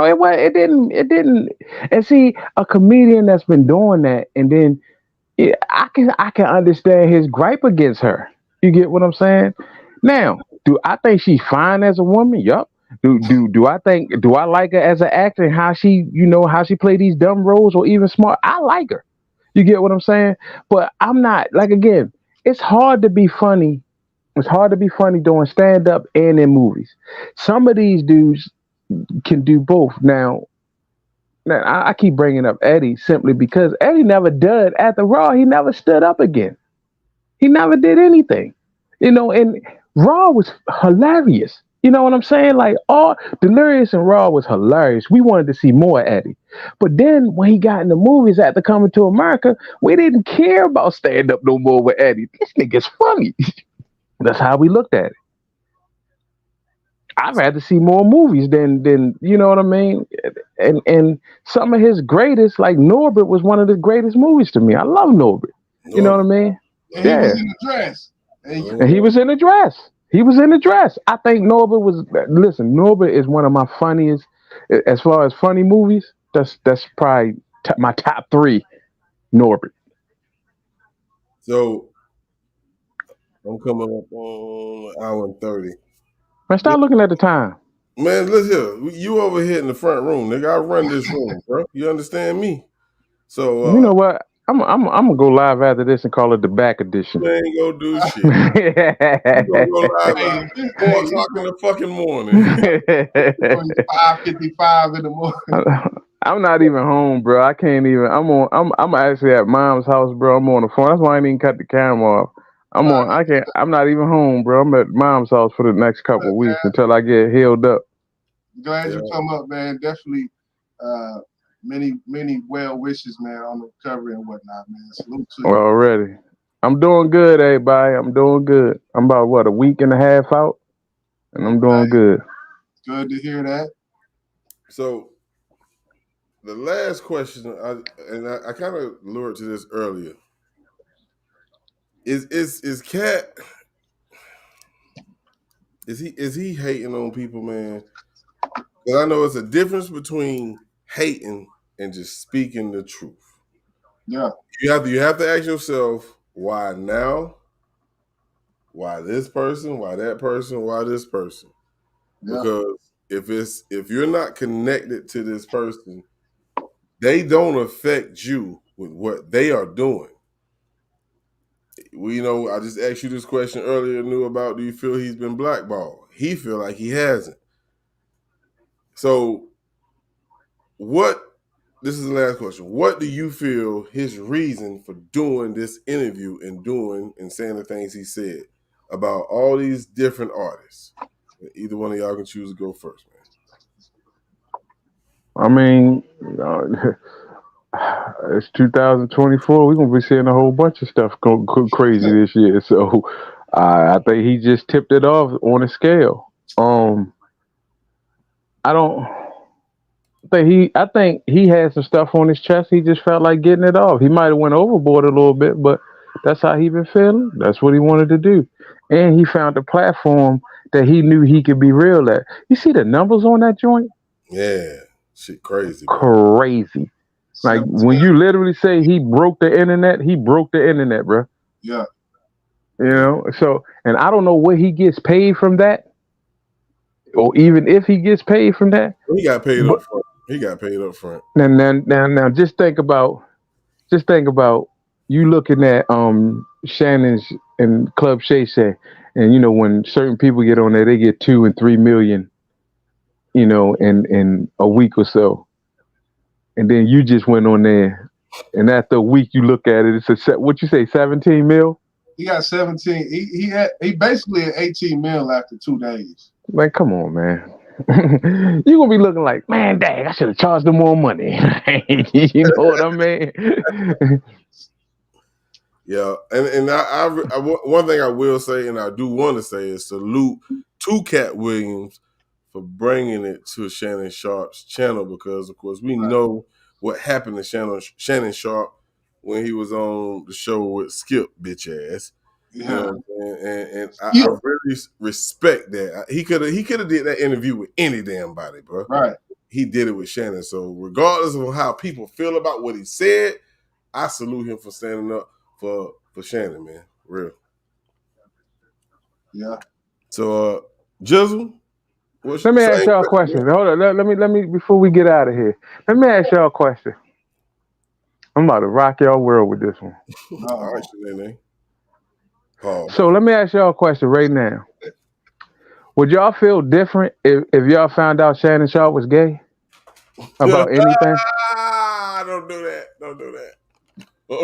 F: didn't. And see, a comedian that's been doing that, and then I can understand his gripe against her. You get what I'm saying? Now, do I think she's fine as a woman? Yup. Do I like her as an actor and how she play these dumb roles, or even smart? I like her. You get what I'm saying? But I'm not, like, again, it's hard to be funny. It's hard to be funny doing stand-up and in movies. Some of these dudes can do both. Now I keep bringing up Eddie simply because Eddie never did at the Raw. He never stood up again. He never did anything. And Raw was hilarious. You know what I'm saying? Like all Delirious and Raw was hilarious. We wanted to see more Eddie. But then when he got in the movies after Coming to America, we didn't care about stand up no more with Eddie. This nigga's funny. That's how we looked at it. I'd rather see more movies than you know what I mean? And some of his greatest, like Norbit was one of the greatest movies to me. I love Norbit. You know what I mean?
C: And he was in a dress.
F: And he was in a dress. He was in a dress. I think Norbit was. Listen, Norbit is one of my funniest. As far as funny movies, that's probably my top 3. Norbit.
A: So I'm coming up on an hour and 30.
F: Man, stop looking at the time.
A: Man, listen here. You over here in the front room, nigga. I run this room, bro. You understand me? So
F: you know what? I'm gonna go live after this and call it the back edition.
A: You ain't gonna do shit. You gonna go live at 4 o'clock in the fucking morning.
C: 5:55 in the morning.
F: I'm not even home, bro. I can't even. I'm actually at mom's house, bro. I'm on the phone. That's why I didn't even cut the camera off. I'm not even home, bro. I'm at mom's house for the next couple of weeks until I get healed up.
C: Glad you come up, man. Definitely many well wishes, man, on the recovery and whatnot, man. Salute to you.
F: Already. I'm doing good, everybody. I'm doing good. I'm about a week and a half out, and I'm doing good.
C: Good to hear that.
A: So the last question, I kind of lured to this earlier. Is Katt? Is he hating on people, man? Because I know it's a difference between hating and just speaking the truth.
C: Yeah.
A: You have to ask yourself, why now? Why this person? Why that person? Why this person? Yeah. Because if you're not connected to this person, they don't affect you with what they are doing. I just asked you this question earlier, knew about, do you feel he's been blackballed? He feel like he hasn't. So this is the last question. What do you feel his reason for doing this interview and saying the things he said about all these different artists? Either one of y'all can choose to go first, man.
F: I mean, it's 2024. We're gonna be seeing a whole bunch of stuff go crazy this year. So I think he just tipped it off on a scale. I think he had some stuff on his chest. He just felt like getting it off. He might have went overboard a little bit, but that's how he been feeling. That's what he wanted to do. And he found a platform that he knew he could be real at. You see the numbers on that joint?
A: Yeah. Shit crazy.
F: Bro. Crazy. Like when you literally say he broke the internet, bro.
C: Yeah.
F: You know, so, and I don't know what he gets paid from that, or even if he gets paid from that.
A: He got paid up front. He got paid up front.
F: Now, just think about you looking at Shannon's and Club Shay Shay, and when certain people get on there, they get 2 and 3 million, in a week or so, and then you just went on there, and after a week you look at it, it's what you say, 17 mil.
C: He got 17. He basically at 18 mil after 2 days.
F: Like, come on, man. You're gonna be looking like, man, dang, I should have charged them more money. You know what I mean?
A: Yeah, and I one thing I will say, and I do want to say, is salute to Katt Williams for bringing it to Shannon Sharp's channel, because of course we know what happened to Shannon Sharp when he was on the show with Skip bitch ass.
C: Yeah.
A: And I really respect that. He could have did that interview with any damn body, bro.
C: Right.
A: He did it with Shannon. So regardless of how people feel about what he said, I salute him for standing up for Shannon, man. Real.
C: Yeah.
A: So Jizzle,
F: let me ask y'all a question. Hold on. Let me before we get out of here. Let me ask y'all a question. I'm about to rock y'all world with this one.
A: All right, Shannon.
F: So let me ask y'all a question right now. Would y'all feel different if y'all found out Shannon Sharp was gay? About anything?
A: Don't do that. Don't do that.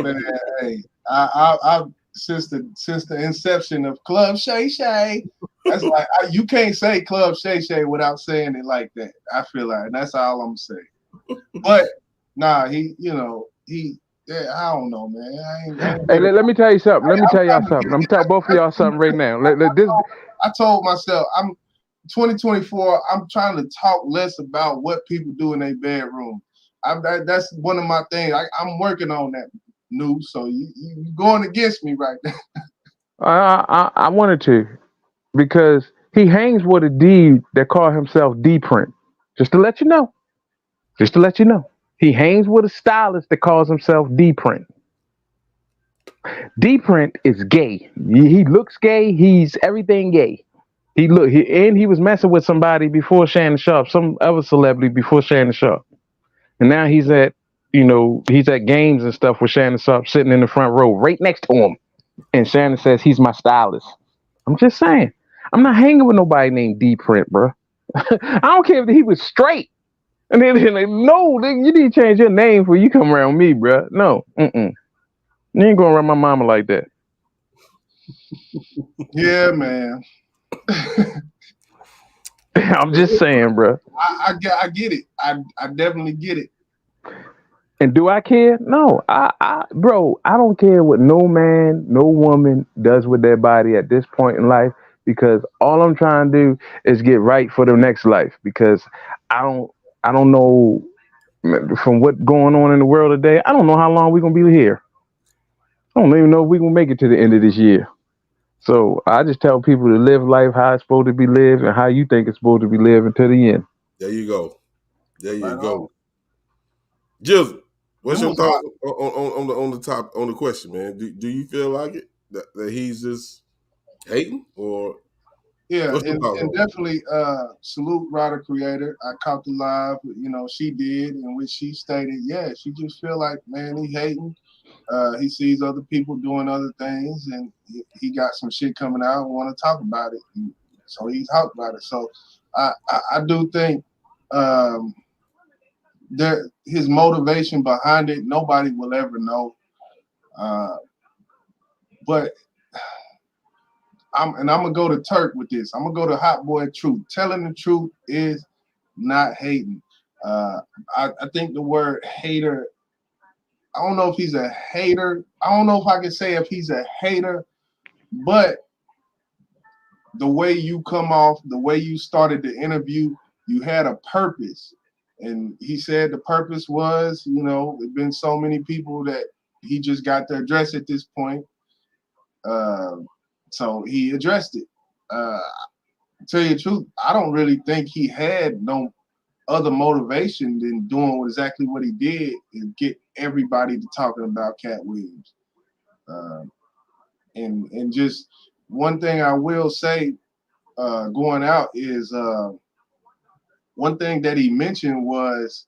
C: Man, hey, I since the inception of Club Shay Shay, That's like you can't say Club Shay Shay without saying it like that. I feel like, and that's all I'm saying. But nah, I don't know, man. I ain't
F: Hey, let me tell you something. Let me tell y'all something. I'm tell both of y'all something right now.
C: I told myself, I'm 2024. I'm trying to talk less about what people do in their bedroom. That's one of my things. I'm working on that, new. So you going against me right now.
F: I wanted to, because he hangs with a D that call himself D Print. Just to let you know. Just to let you know. He hangs with a stylist that calls himself D Print. D Print is gay. He looks gay. He's everything gay. He was messing with somebody before Shannon Sharp, some other celebrity before Shannon Sharp. And now he's at games and stuff with Shannon Sharp sitting in the front row right next to him. And Shannon says he's my stylist. I'm just saying. I'm not hanging with nobody named D Print, bro. I don't care if he was straight. And then they're like, no, you need to change your name before you come around me, bro. No. You ain't going around my mama like that.
C: Yeah, man.
F: I'm just saying, bro.
C: I get it. I definitely get it.
F: And do I care? No. Bro, I don't care what no man, no woman does with their body at this point in life, because all I'm trying to do is get right for the next life, because I don't know from what's going on in the world today. I don't know how long we're going to be here. I don't even know if we're going to make it to the end of this year. So I just tell people to live life how it's supposed to be lived and how you think it's supposed to be lived until the end.
A: There you go. There you go. Jill, what's your thoughts on the question, man? Do you feel like it that he's just hating, or
C: yeah, and definitely salute Ryder Creator. I caught the live, she did, in which she stated, yeah, she just feel like, man, he hating. He sees other people doing other things, and he got some shit coming out and want to talk about it. And so he talked about it. So I do think his motivation behind it, nobody will ever know. But I'm gonna go to Turk with this. I'm gonna go to Hot Boy Truth. Telling the truth is not hating. I think the word hater, I don't know if he's a hater. I don't know if I can say if he's a hater, but the way you come off, the way you started the interview, you had a purpose. And he said the purpose was, there's been so many people that he just got to address at this point. So he addressed it. Tell you the truth, I don't really think he had no other motivation than doing exactly what he did and get everybody to talking about Katt Williams. And just one thing I will say going out is one thing that he mentioned was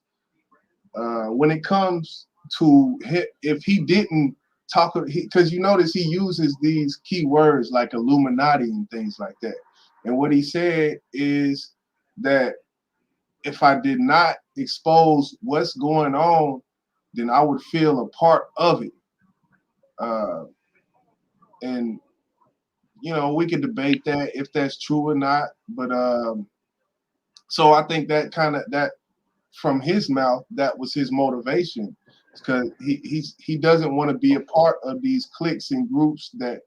C: when it comes to if he didn't talk, because you notice he uses these key words like Illuminati and things like that. And what he said is that if I did not expose what's going on, then I would feel a part of it. And we could debate that if that's true or not. But so I think that from his mouth, that was his motivation, because he doesn't want to be a part of these cliques and groups that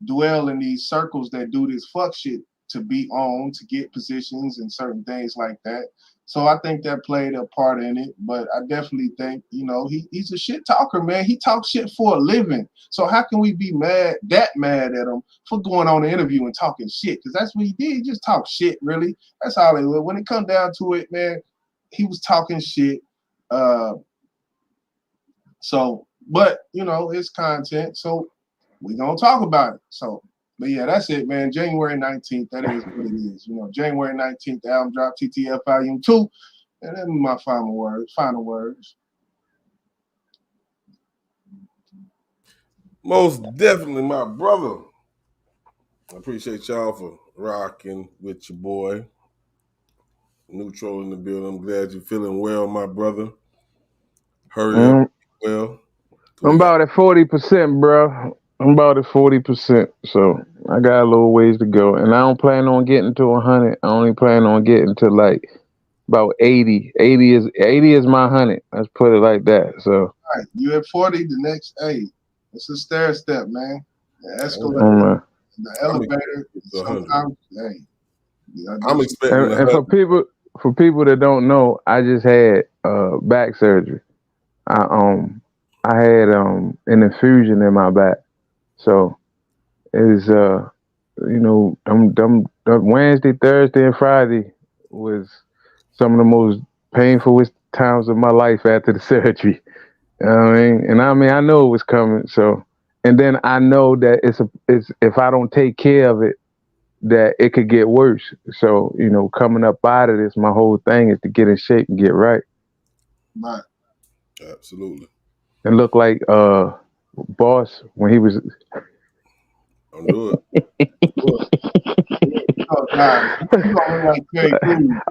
C: dwell in these circles that do this fuck shit to be on, to get positions and certain things like that. So I think that played a part in it, but I definitely think, he's a shit talker, man. He talks shit for a living. So how can we be mad at him for going on an interview and talking shit? Because that's what he did. He just talk shit, really. That's all it was. When it comes down to it, man, he was talking shit. So, but, it's content. So we're going to talk about it. So, but yeah, that's it, man. January 19th, that is what it is. January 19th, the album drop, TTF Volume 2. And then my final words.
A: Most definitely, my brother. I appreciate y'all for rocking with your boy. Neutral in the building. I'm glad you're feeling well, my brother. Hurry up, well.
F: I'm about at 40%, bro. I'm about at 40%, so I got a little ways to go, and I don't plan on getting to 100. I only plan on getting to like about 80. 80 is my 100. Let's put it like that. So,
C: all right, you at 40. The next, it's a stair step, man. The escalator, the elevator. Sometimes,
A: I'm expecting.
F: And for people that don't know, I just had back surgery. I had an infusion in my back. So it's Wednesday, Thursday, and Friday was some of the most painful times of my life after the surgery. You know what I mean? And I know it was coming. So, and then I know that it's if I don't take care of it, that it could get worse. So, coming up out of this, my whole thing is to get in shape and get right.
C: Right.
A: Absolutely.
F: And look like Boss when he was.
A: Don't do it.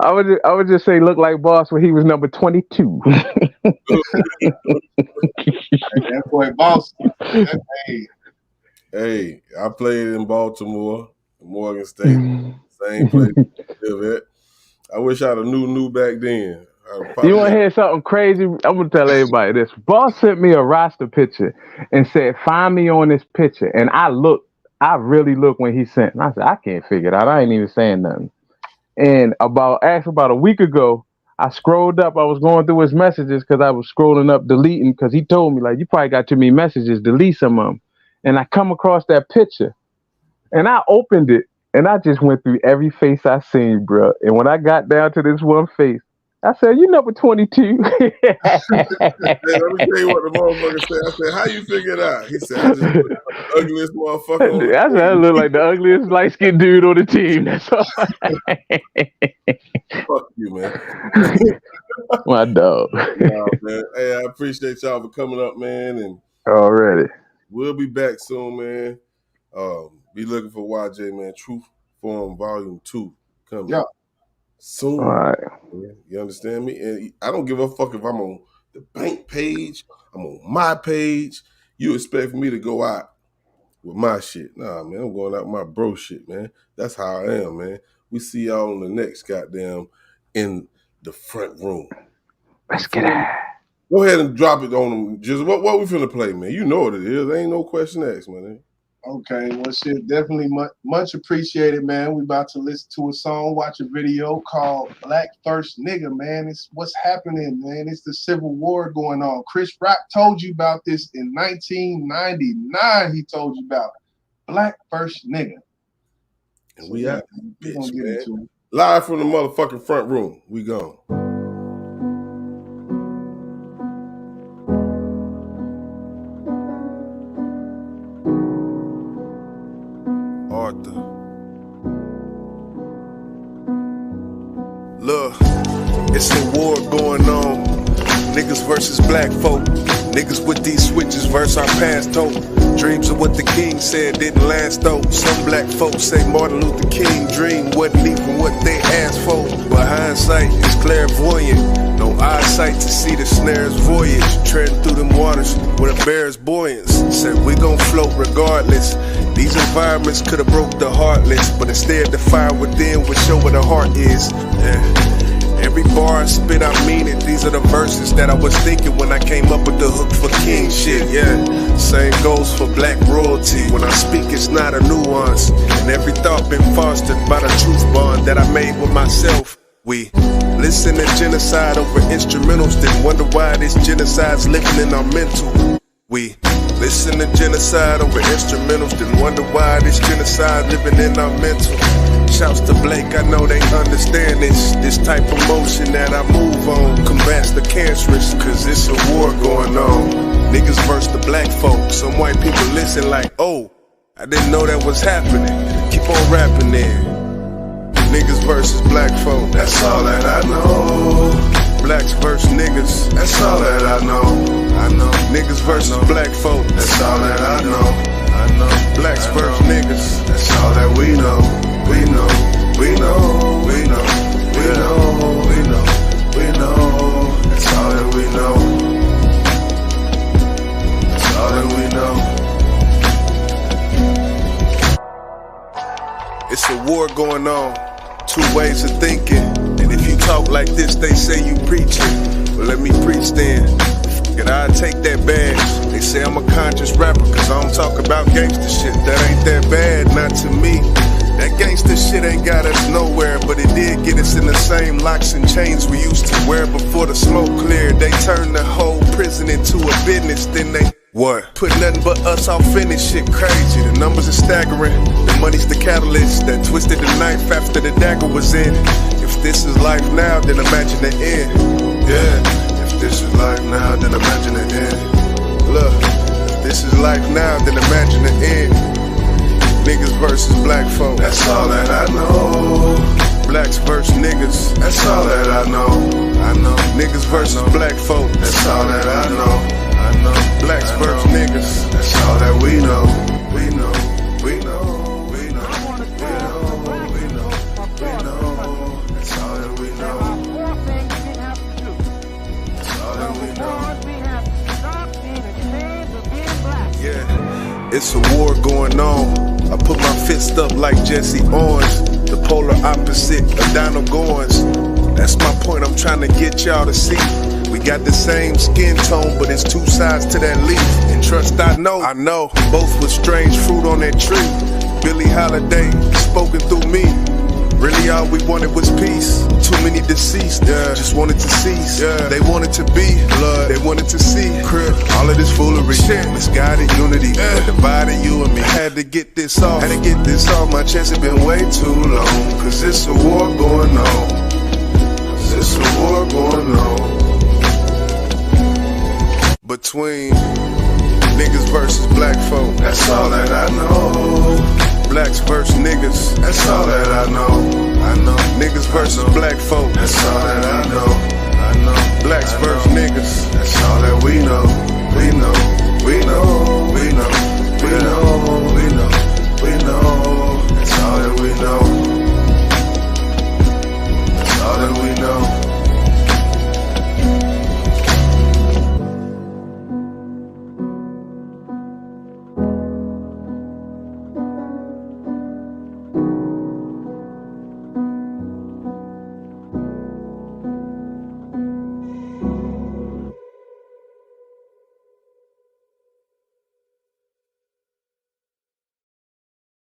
F: I would just say look like Boss when he was number 22.
C: That boy Boss.
A: Hey, I played in Baltimore, Morgan State, same place. I wish I'd have knew back then.
F: You want to hear something crazy? I'm going to tell everybody this. Boss sent me a roster picture and said, find me on this picture. And I really looked when he sent. And I said, I can't figure it out. I ain't even saying nothing. And about a week ago, I scrolled up. I was going through his messages because I was scrolling up, deleting, because he told me, like, you probably got too many messages, delete some of them. And I come across that picture. And I opened it. And I just went through every face I seen, bro. And when I got down to this one face, I said, you number 22.
A: Hey, let me tell you what the motherfucker said. I said, how you figure it out? He said, I just put the ugliest motherfucker on.
F: I said, I look like the ugliest light-skinned dude on the team. That's all.
A: Fuck you, man.
F: My dog.
A: Nah, man. Hey, I appreciate y'all for coming up, man. And
F: already.
A: We'll be back soon, man. Be looking for YJ, man. Truth Forum Volume 2 coming.
C: Yeah.
A: Soon.
F: All right.
A: You understand me? And I don't give a fuck if I'm on the bank page, I'm on my page. You expect me to go out with my shit. Nah, man, I'm going out with my bro shit, man. That's how I am, man. We see y'all on the next goddamn in the front room.
F: Let's get it.
A: Go ahead and drop it on them. Just what we finna play, man. You know what it is. There ain't no question asked, man.
C: Okay, well, shit, definitely much appreciated, man. We about to listen to a song, watch a video called Black First Nigga, man. It's what's happening, man. It's the Civil War going on. Chris Rock told you about this in 1999. He told you about it. Black First Nigga.
A: And we out, bitch, man. Live from the motherfucking front room. We gone.
B: Look, it's a war going on. Niggas versus black folk. Niggas with these switches versus our past hope. Dreams of what the king said didn't last though. Some black folks say Martin Luther King dream wasn't even what they asked for. But hindsight is clairvoyant. No eyesight to see the snare's voyage. Treading through them waters with a bear's buoyance. Said we gon' float regardless. These environments could've broke the heartless, but instead the fire within would show where the heart is. Every bar I spit, I mean it. These are the verses that I was thinking when I came up with the hook for king shit, yeah. Same goes for black royalty. When I speak, it's not a nuance. And every thought been fostered by the truth bond that I made with myself. We listen to genocide over instrumentals, then wonder why this genocide's living in our mental. We listen to genocide over instrumentals, then wonder why this genocide living in our mental. Shouts to Blake, I know they understand this type of motion that I move on. Combats the cancerous, cause it's a war going on. Niggas versus the black folks. Some white people listen like, oh, I didn't know that was happening. Keep on rapping then. Niggas versus black folk, that's all that I know. Blacks versus niggas, that's all that I know. I know. Niggas versus black folk, that's all that I know. I know. Blacks versus niggas, that's all that we know. We know, we know, we know, we know, we know, we know. That's all that we know. That's all that we know.
A: going on, two ways of thinking. And if you talk like this, they say you preaching. Well, let me preach then. And I take that badge. They say I'm a conscious rapper, cause I don't talk about gangster shit. That ain't that bad, not to me. That gangster shit ain't got us nowhere, but it did get us in the same locks and chains we used to wear before the smoke cleared. They turned the whole prison into a business, then they what? Put nothing but us off in this shit crazy. The numbers are staggering. The money's the catalyst that twisted the knife after the dagger was in. If this is life now, then imagine the end. Yeah. If this is life now, then imagine the end. Look, if this is life now, then imagine the end. Niggas versus black folk. That's all that I know. Blacks versus niggas. That's all that I know. I know. Niggas versus black folk. That's all that I know. Blacks versus niggas, that's all that we know. We know, we know, we know, we know, we know, we know. That's all that we know. That's all that we know. Yeah, it's a war going on. I put my fist up like Jesse Owens, the polar opposite of Donald Goins. That's my point, I'm trying to get y'all to see. We got the same skin tone, but it's two sides to that leaf. And trust I know, both with strange fruit on that tree. Billie Holiday, spoken through me. Really all we wanted was peace. Too many deceased, just wanted to cease. They wanted to be blood, they wanted to see crib. All of this foolery, misguided unity, divided you and me. Had to get this off, my chest had been way too long. Cause it's a war going on. It's a war going on. Between niggas versus black folk, that's all that I know. Blacks versus niggas, that's all that I know. I know. Niggas versus black folk, that's all that I know.